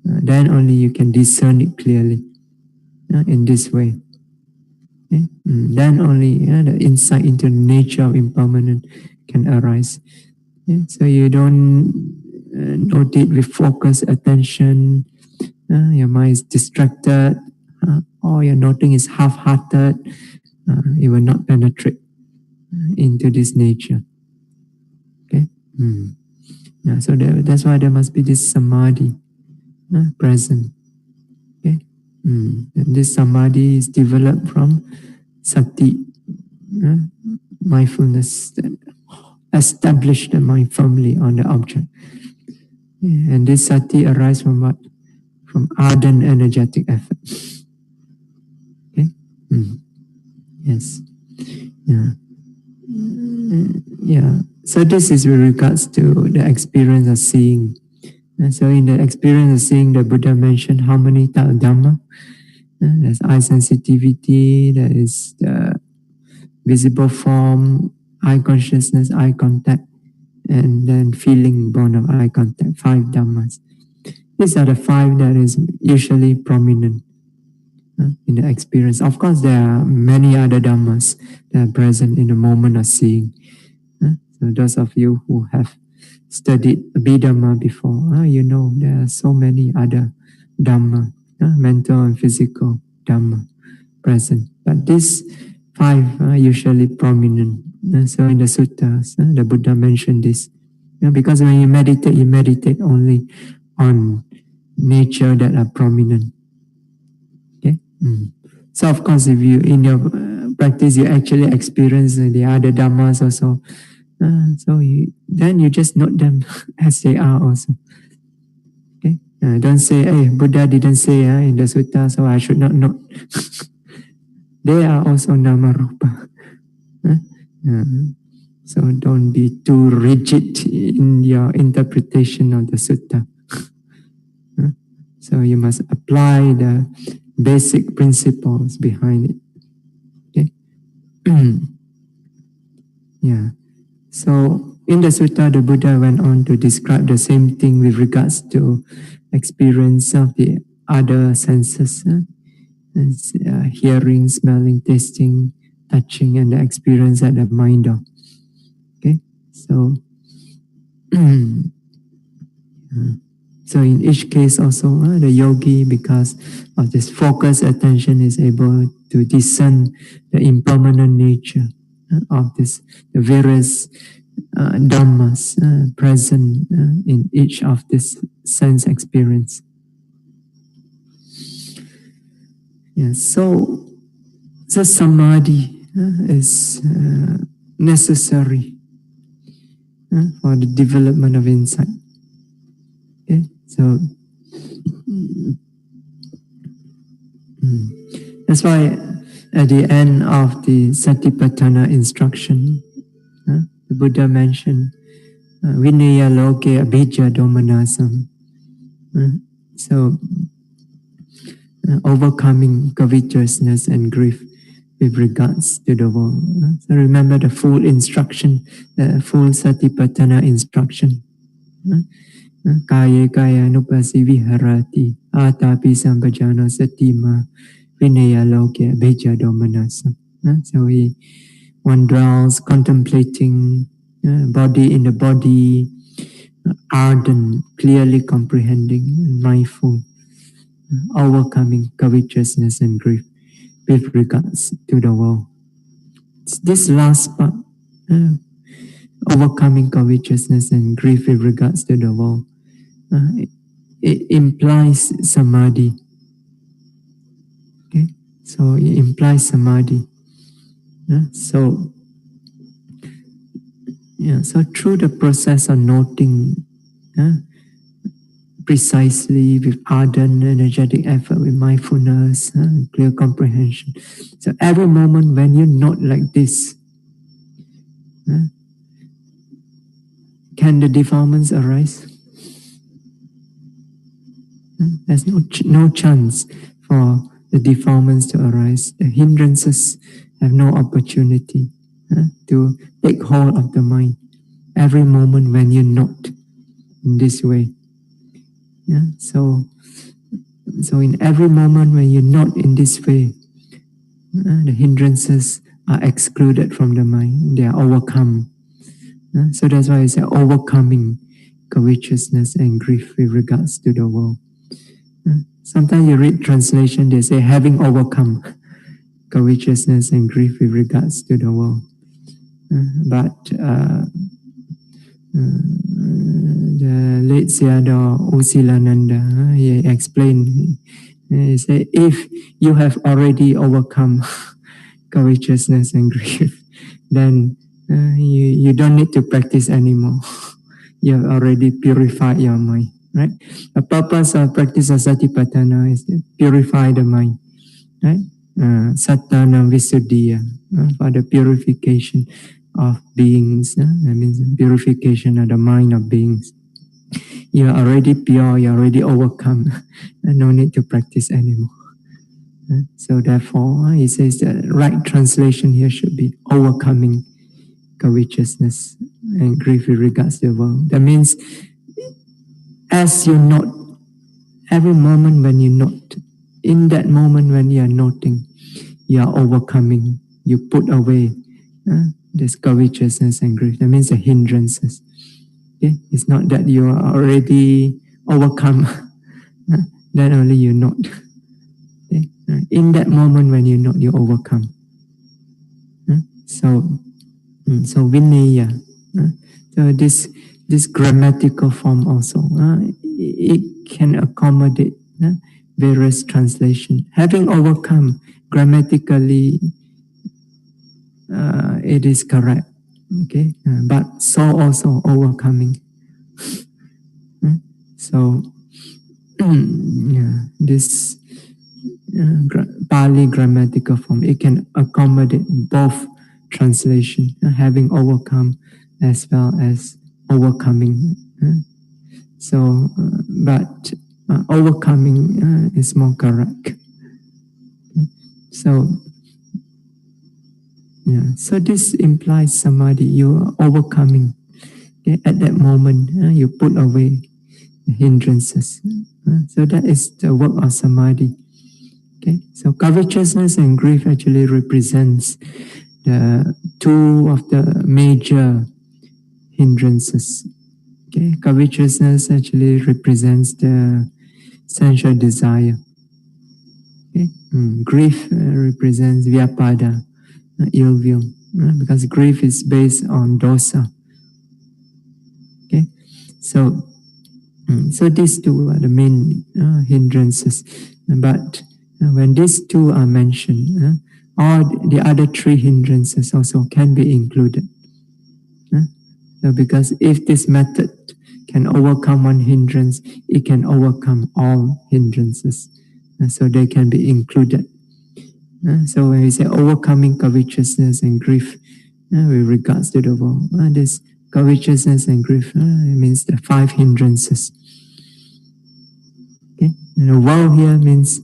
Then only you can discern it clearly in this way. Okay? Then only the insight into the nature of impermanent can arise. So you don't note it with focus attention. Your mind is distracted, or your noting is half-hearted. It will not penetrate into this nature. Okay. So that's why there must be this samadhi present. Okay. And this samadhi is developed from sati, mindfulness, that establish the mind firmly on the object. And this sati arises from what? From ardent energetic effort. Okay. Yes. Yeah. So this is with regards to the experience of seeing. And so in the experience of seeing, the Buddha mentioned how many types of Dhamma? There's eye sensitivity, there is the visible form, eye consciousness, eye contact, and then feeling born of eye contact, 5 Dhammas. These are the 5 that is usually prominent in the experience. Of course, there are many other Dhammas that are present in the moment of seeing. So those of you who have studied Abhidhamma before, you know there are so many other Dhamma, mental and physical Dhamma present. But these 5 are usually prominent. So in the suttas, the Buddha mentioned this. Because when you meditate only on nature that are prominent. Okay. So of course, if you in your practice you actually experience the other dhammas also, then you just note them as they are also. Okay. Don't say, "Hey, Buddha didn't say in the sutta, so I should not note." They are also nama rupa. So don't be too rigid in your interpretation of the sutta. So you must apply the basic principles behind it. Okay. Yeah. So in the sutta, the Buddha went on to describe the same thing with regards to experience of the other senses, hearing, smelling, tasting, touching, and the experience at the mind of. Okay. So so in each case also, the yogi, because of this focused attention, is able to discern the impermanent nature of the various dhammas present in each of this sense experience. Yeah, so samadhi is necessary for the development of insight. Okay, so that's why at the end of the Satipatthana instruction, the Buddha mentioned Vinaya Loke Abhijja Domanasam. So overcoming covetousness and grief with regards to the world. So remember the full instruction, the full Satipatthana instruction. Kaya kaya nupasi viharati atapi sambhajana satima Vinaya Loke Bija Domanasa. So one dwells contemplating body in the body, ardent, clearly comprehending, and mindful, overcoming covetousness and grief with regards to the world. This last part, overcoming covetousness and grief with regards to the world, it implies samadhi. Okay, so it implies samadhi. So through the process of noting precisely with ardent, energetic effort, with mindfulness, clear comprehension. So every moment when you note like this, can the defilements arise? There's no chance for the defilements to arise. The hindrances have no opportunity to take hold of the mind. Every moment when you note in this way. So in every moment when you note in this way, the hindrances are excluded from the mind. They are overcome. So that's why it's overcoming covetousness and grief with regards to the world. Sometimes you read translation, they say having overcome covetousness and grief with regards to the world. But the late Sayadaw Usilananda, he explained, he said, if you have already overcome covetousness and grief, then you don't need to practice anymore. You have already purified your mind, right? The purpose of practice of Satipatthana is to purify the mind, right? Sattana Visuddhiya, for the purification of beings. That means purification of the mind of beings. You are already pure, you are already overcome, and no need to practice anymore. So therefore, he says the right translation here should be overcoming covetousness and grief with regards to the world. That means as you note, every moment when you note, in that moment when you are noting, you are overcoming, you put away this covetousness and grief. That means the hindrances. Okay? It's not that you are already overcome, then only you note. Okay? In that moment when you note, you overcome. So Vinaya. So this grammatical form also, it can accommodate various translation. Having overcome, grammatically, it is correct. Okay, but so also overcoming. So this Pali grammatical form, it can accommodate both translation, having overcome as well as overcoming. So, but overcoming is more correct. So, so this implies samadhi. You are overcoming. Okay? At that moment, you put away the hindrances. So that is the work of samadhi. Okay? So covetousness and grief actually represents the two of the major hindrances. Okay? Covetousness actually represents the sensual desire. Okay? Grief represents vyapada, ill will, because grief is based on dosa. Okay, so these two are the main hindrances. But when these two are mentioned, all the other three hindrances also can be included. So because if this method can overcome one hindrance, it can overcome all hindrances. So they can be included. So when we say overcoming covetousness and grief with regards to the world, this covetousness and grief, it means the 5 hindrances. Okay, and the world here means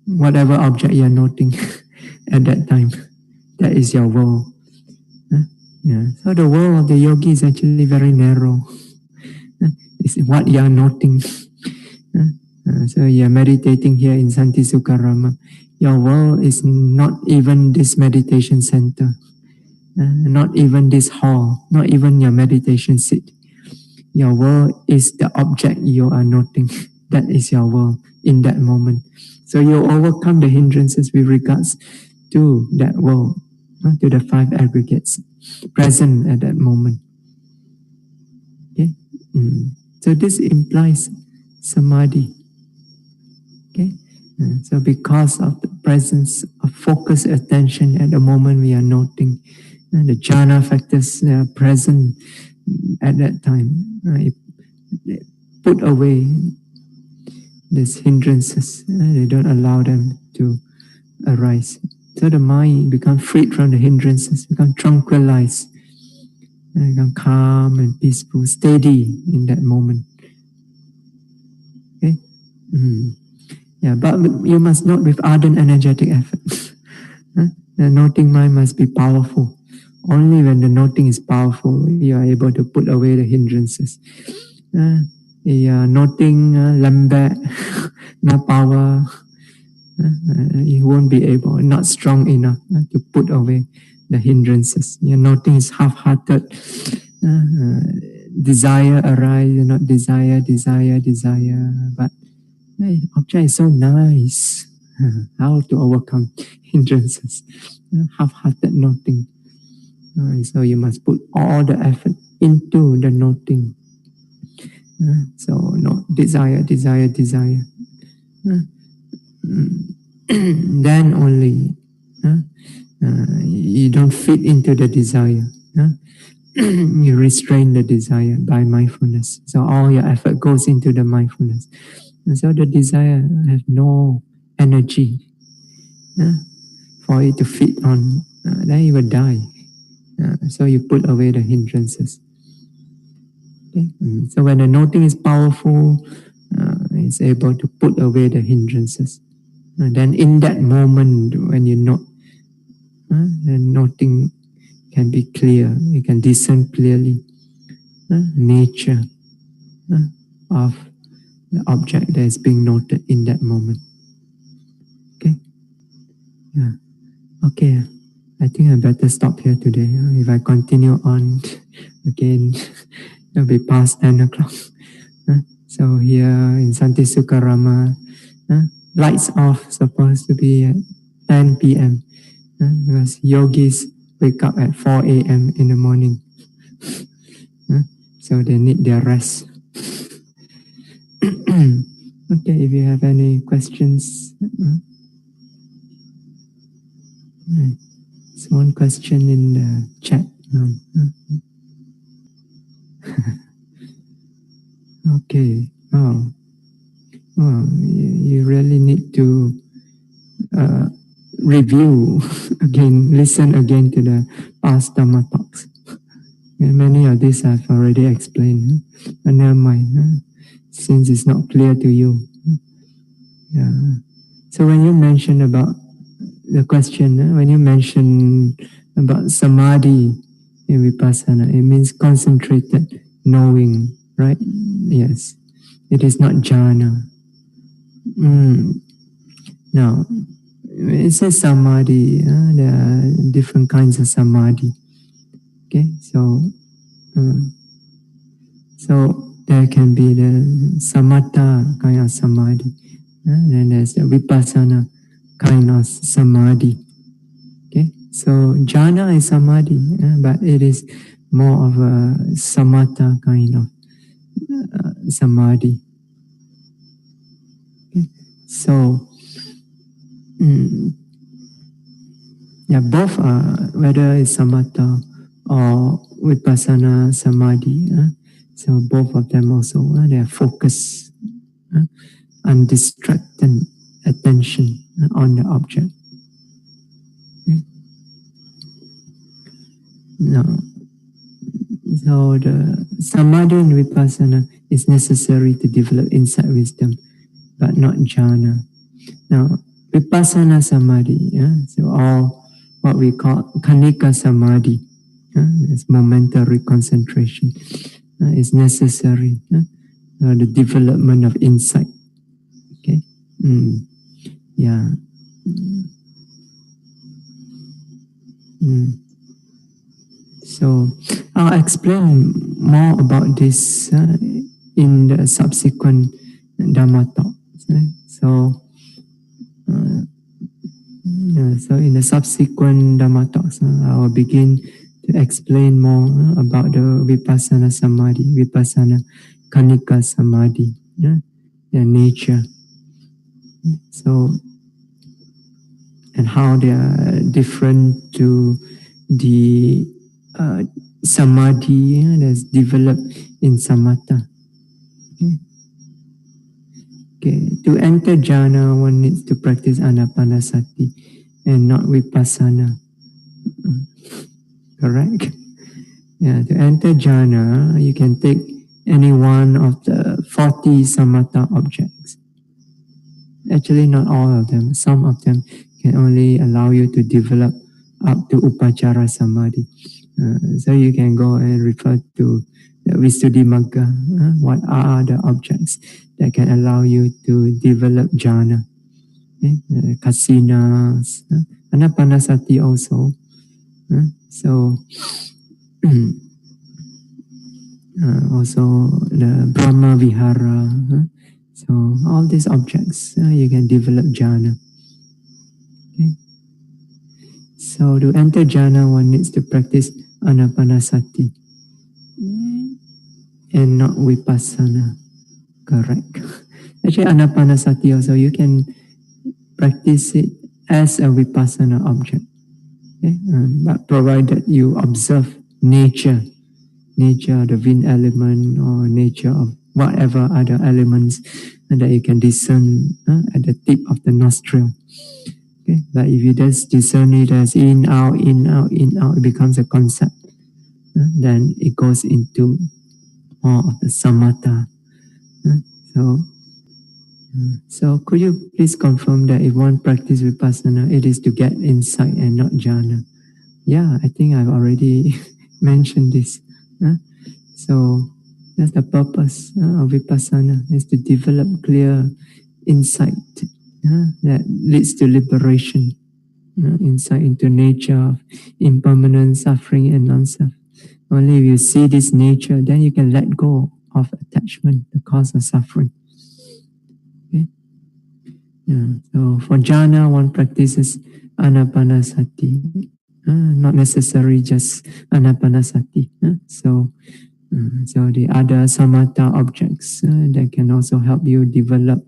whatever object you are noting at that time, that is your world. So the world of the yogi is actually very narrow. It's what you are noting. So you're meditating here in Santi Sukarama. Your world is not even this meditation center, not even this hall, not even your meditation seat. Your world is the object you are noting. That is your world in that moment. So you overcome the hindrances with regards to that world, to the five aggregates present at that moment. Okay? So this implies samadhi. Okay? So because of the presence of focused attention at the moment we are noting, the jhana factors are present at that time. It put away these hindrances. They don't allow them to arise. So the mind becomes freed from the hindrances, become tranquilized, become calm and peaceful, steady in that moment. Okay? Yeah, but you must note with ardent energetic effort. The noting mind must be powerful. Only when the noting is powerful, you are able to put away the hindrances. Noting lembek, no power, you won't be able, not strong enough to put away the hindrances. Your noting is half-hearted. Desire arise, not desire, but hey, object is so nice. How to overcome hindrances? Half-hearted noting. So you must put all the effort into the noting. So no desire. Then only you don't fit into the desire. You restrain the desire by mindfulness. So all your effort goes into the mindfulness. And so the desire has no energy for it to fit on. Then it will die. So you put away the hindrances. Okay? So when the noting is powerful, it's able to put away the hindrances. And then in that moment when you note, the noting can be clear. You can discern clearly nature of the object that is being noted in that moment. Okay? Yeah. Okay. I think I better stop here today. If I continue on again, it'll be past 10 o'clock. So here in Santi Sukarama, lights off, supposed to be at 10 p.m. Because yogis wake up at 4 a.m. in the morning. So they need their rest. Okay, if you have any questions. There's one question in the chat. Okay. Oh, you really need to review again, listen again to the past Dhamma talks. Many of these I've already explained, but never mind, since it's not clear to you. Yeah. So when you mention about the question, when you mention about samadhi in vipassana, it means concentrated knowing, right? Yes. It is not jhana. Now, it says samadhi. There are different kinds of samadhi. Okay, so there can be the samatha kind of samadhi. Then there's the vipassana kind of samadhi. Okay, so jhana is samadhi, but it is more of a samatha kind of samadhi. Okay. So yeah, both are, whether it's samatha or vipassana samadhi. So both of them also, they are focused, undistracted attention on the object. Okay. Now, so the samadhi and vipassana is necessary to develop insight wisdom, but not jhana. Now, vipassana samadhi, so all what we call khanika samadhi, it's momentary concentration, is necessary, the development of insight. Yeah. So I'll explain more about this in the subsequent Dhamma talks. So, so in the subsequent Dhamma talks, I will begin to explain more about the Vipassana Samadhi, Vipassana Kanika Samadhi, their nature. So, and how they are different to the Samadhi that's developed in Samatha. Okay. To enter jhana, one needs to practice anapanasati and not vipassana. Correct? Yeah, to enter jhana, you can take any one of the 40 samatha objects. Actually, not all of them. Some of them can only allow you to develop up to upachara samadhi. So you can go and refer to the Visuddhimagga. What are the objects that can allow you to develop jhana? Kasinas, anapanasati also. So also the Brahma Vihara. So all these objects, you can develop jhana. Okay. So to enter jhana, one needs to practice anapanasati and not vipassana. Correct. Actually, anapanasati also, you can practice it as a vipassana object. Okay? But provided you observe nature of the wind element or nature of whatever other elements that you can discern at the tip of the nostril. Okay? But if you just discern it as in, out, in, out, in, out, it becomes a concept. Then it goes into more of the samatha. So could you please confirm that if one practice vipassana, it is to get insight and not jhana? Yeah, I think I've already mentioned this. So that's the purpose of vipassana, is to develop clear insight that leads to liberation, insight into nature of impermanent suffering and non-self. Only if you see this nature, then you can let go of attachment, the cause of suffering. Okay? Yeah. So for jhana, one practices anapanasati, not necessarily just anapanasati. So the other samatha objects that can also help you develop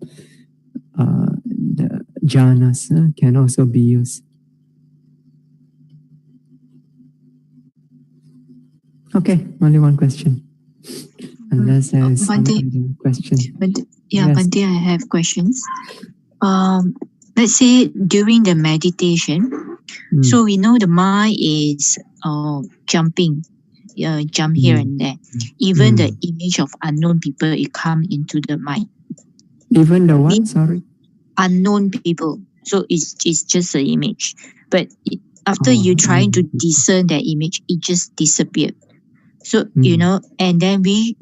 the jhanas can also be used. Okay, only one question. Unless there is some other question. Yes. Bhante, I have questions. Let's say during the meditation, so we know the mind is jumping, jump here and there. Even the image of unknown people, it come into the mind. Even the what? Sorry. Unknown people. So it's just an image, but after you trying to discern that image, it just disappeared. So and then we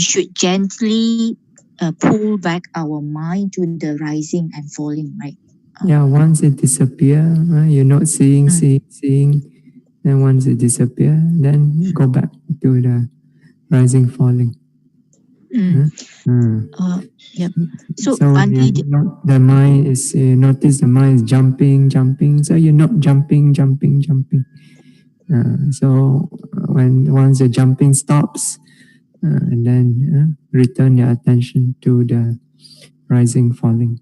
should gently pull back our mind to the rising and falling, right? Yeah, once it disappears, you're not seeing. Then once it disappears, then go back to the rising, falling. Yep. So the mind is, notice the mind is jumping. So you're not jumping. So once the jumping stops, and then return your attention to the rising, falling.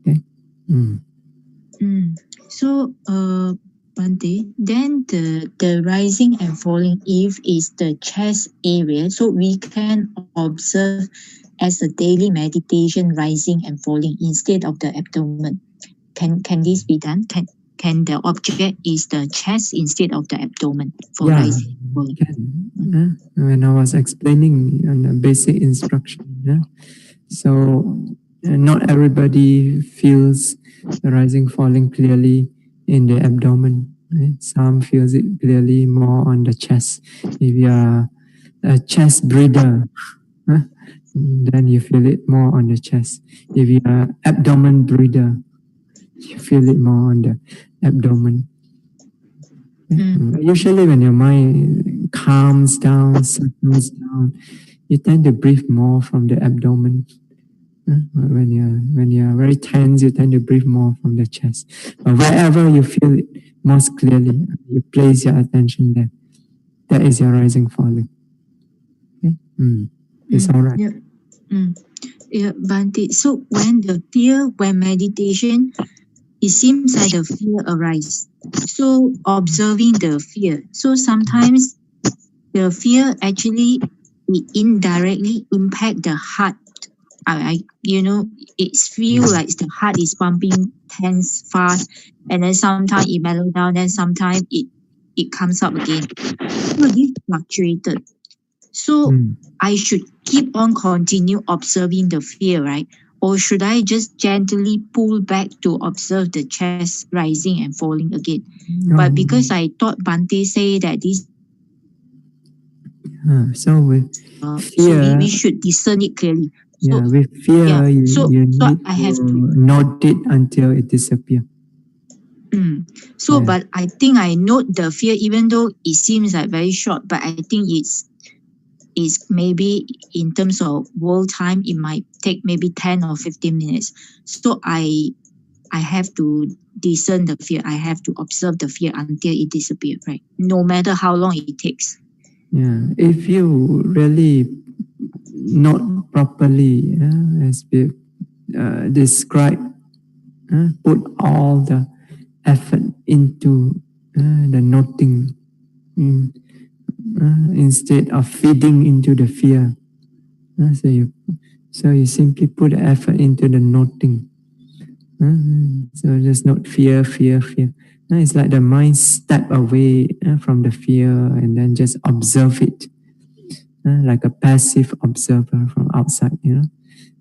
Okay. So Bhante, then the rising and falling, if is the chest area, so we can observe as a daily meditation rising and falling instead of the abdomen. Can this be done? Can the object is the chest instead of the abdomen for rising and falling? Can. When I was explaining on the basic instruction, so not everybody feels the rising, falling clearly in the abdomen. Some feels it clearly more on the chest. If you are a chest breather, then you feel it more on the chest. If you are abdomen breather, you feel it more on the abdomen. Usually when your mind calms down, settles down, you tend to breathe more from the abdomen. When you're very tense, you tend to breathe more from the chest. But wherever you feel it most clearly, you place your attention there. That is your rising falling. Okay? It's all right. Yeah, Bhante. So when meditation, it seems like the fear arises. So observing the fear. So sometimes the fear actually it indirectly impact the heart. It feels like the heart is pumping tense fast, and then sometimes it mellow down, then sometimes it comes up again. So this fluctuated. So I should keep on continue observing the fear, right? Or should I just gently pull back to observe the chest rising and falling again? But because I thought Bhante say that this so with so fear, we should discern it clearly. So, with fear, so you need I have to to. note it until it disappears. So, but I think I note the fear, even though it seems like very short, but I think it's maybe in terms of world time, it might take maybe 10 or 15 minutes. So I have to discern the fear. I have to observe the fear until it disappears, right? No matter how long it takes. Yeah, if you really not properly, as we described, put all the effort into the noting instead of feeding into the fear. So you simply put effort into the noting. So just note fear, fear, fear. It's like the mind step away from the fear and then just observe it, like a passive observer from outside.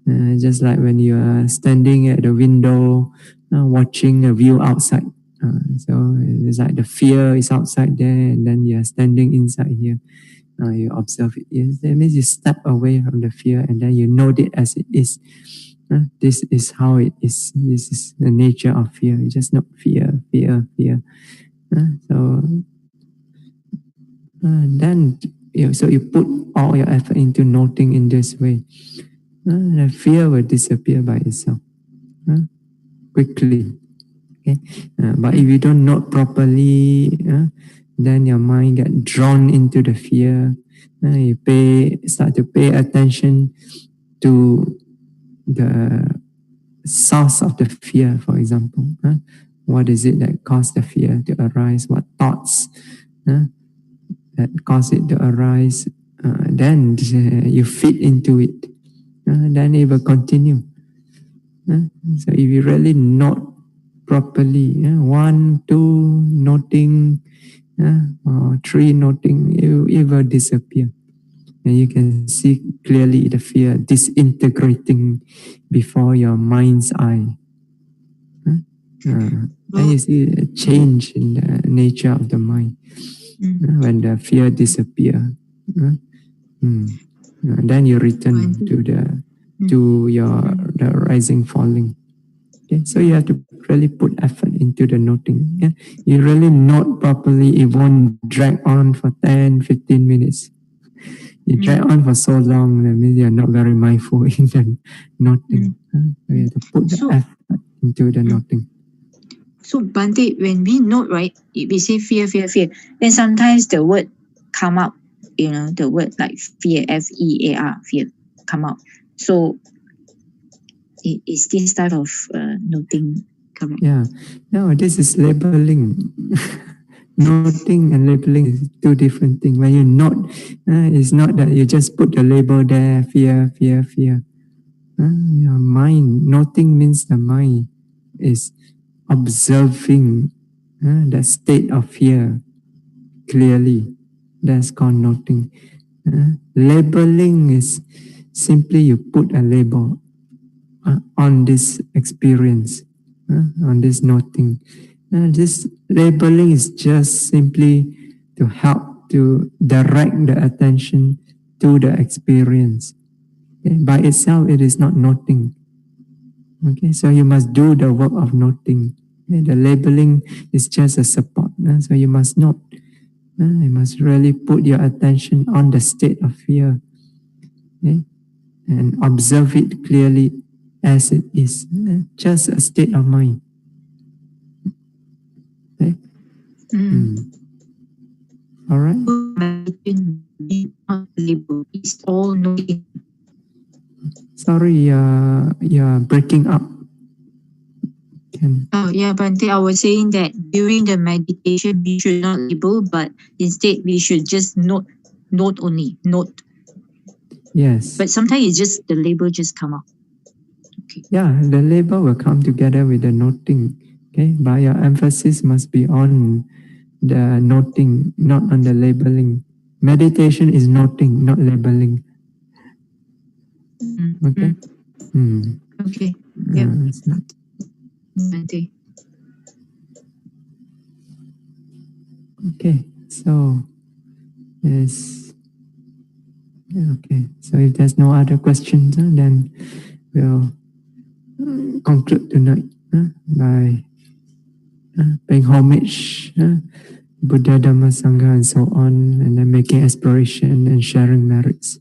Just like when you are standing at the window, watching a view outside. So it's like the fear is outside there, and then you are standing inside here. You observe it. Yes, that means you step away from the fear, and then you note it as it is. This is how it is. This is the nature of fear. You just not fear, fear, fear. So then, so you put all your effort into noting in this way. The fear will disappear by itself quickly. Okay, but if you don't note properly, then your mind get drawn into the fear. You start to pay attention to the source of the fear, for example. What is it that caused the fear to arise? What thoughts that cause it to arise? Then you fit into it. Then it will continue. So if you really note properly, 1, 2 noting, or 3 noting, it will disappear. And you can see clearly the fear disintegrating before your mind's eye. And you see a change in the nature of the mind when the fear disappears. Then you return to the rising falling. Okay, so you have to really put effort into the noting. Yeah? You really note properly, it won't drag on for 10, 15 minutes. You drag on for so long, that means you're not very mindful in the noting. So you have to put the effort into the noting. So Bhante, when we note, right, we say fear, fear, fear, then sometimes the word come out, the word like fear, F-E-A-R, fear, come out. So is this type of noting correct? Yeah, no, this is labeling. Noting and labeling is two different things. When you note, it's not that you just put the label there, fear, fear, fear. Your mind, noting means the mind is observing the state of fear clearly. That's called noting. Labeling is simply you put a label on this experience, on this noting. This labeling is just simply to help to direct the attention to the experience. Okay? By itself, it is not noting. Okay, so you must do the work of noting. Okay? The labeling is just a support. So you must note. You must really put your attention on the state of fear. Okay? And observe it clearly as it is. Just a state of mind. Okay? All right. It's all noting. Sorry, you're breaking up. Oh yeah, Bante, I was saying that during the meditation we should not label, but instead we should just note only, note. Yes. But sometimes it's just the label just come out. Okay. Yeah, the label will come together with the noting. Okay, but your emphasis must be on the noting, not on the labeling. Meditation is noting, not labeling. Okay. Okay. Yeah. Okay. So yes. Okay. So if there's no other questions, then we'll conclude tonight by paying homage, Buddha, Dhamma, Sangha, and so on, and then making aspiration and sharing merits.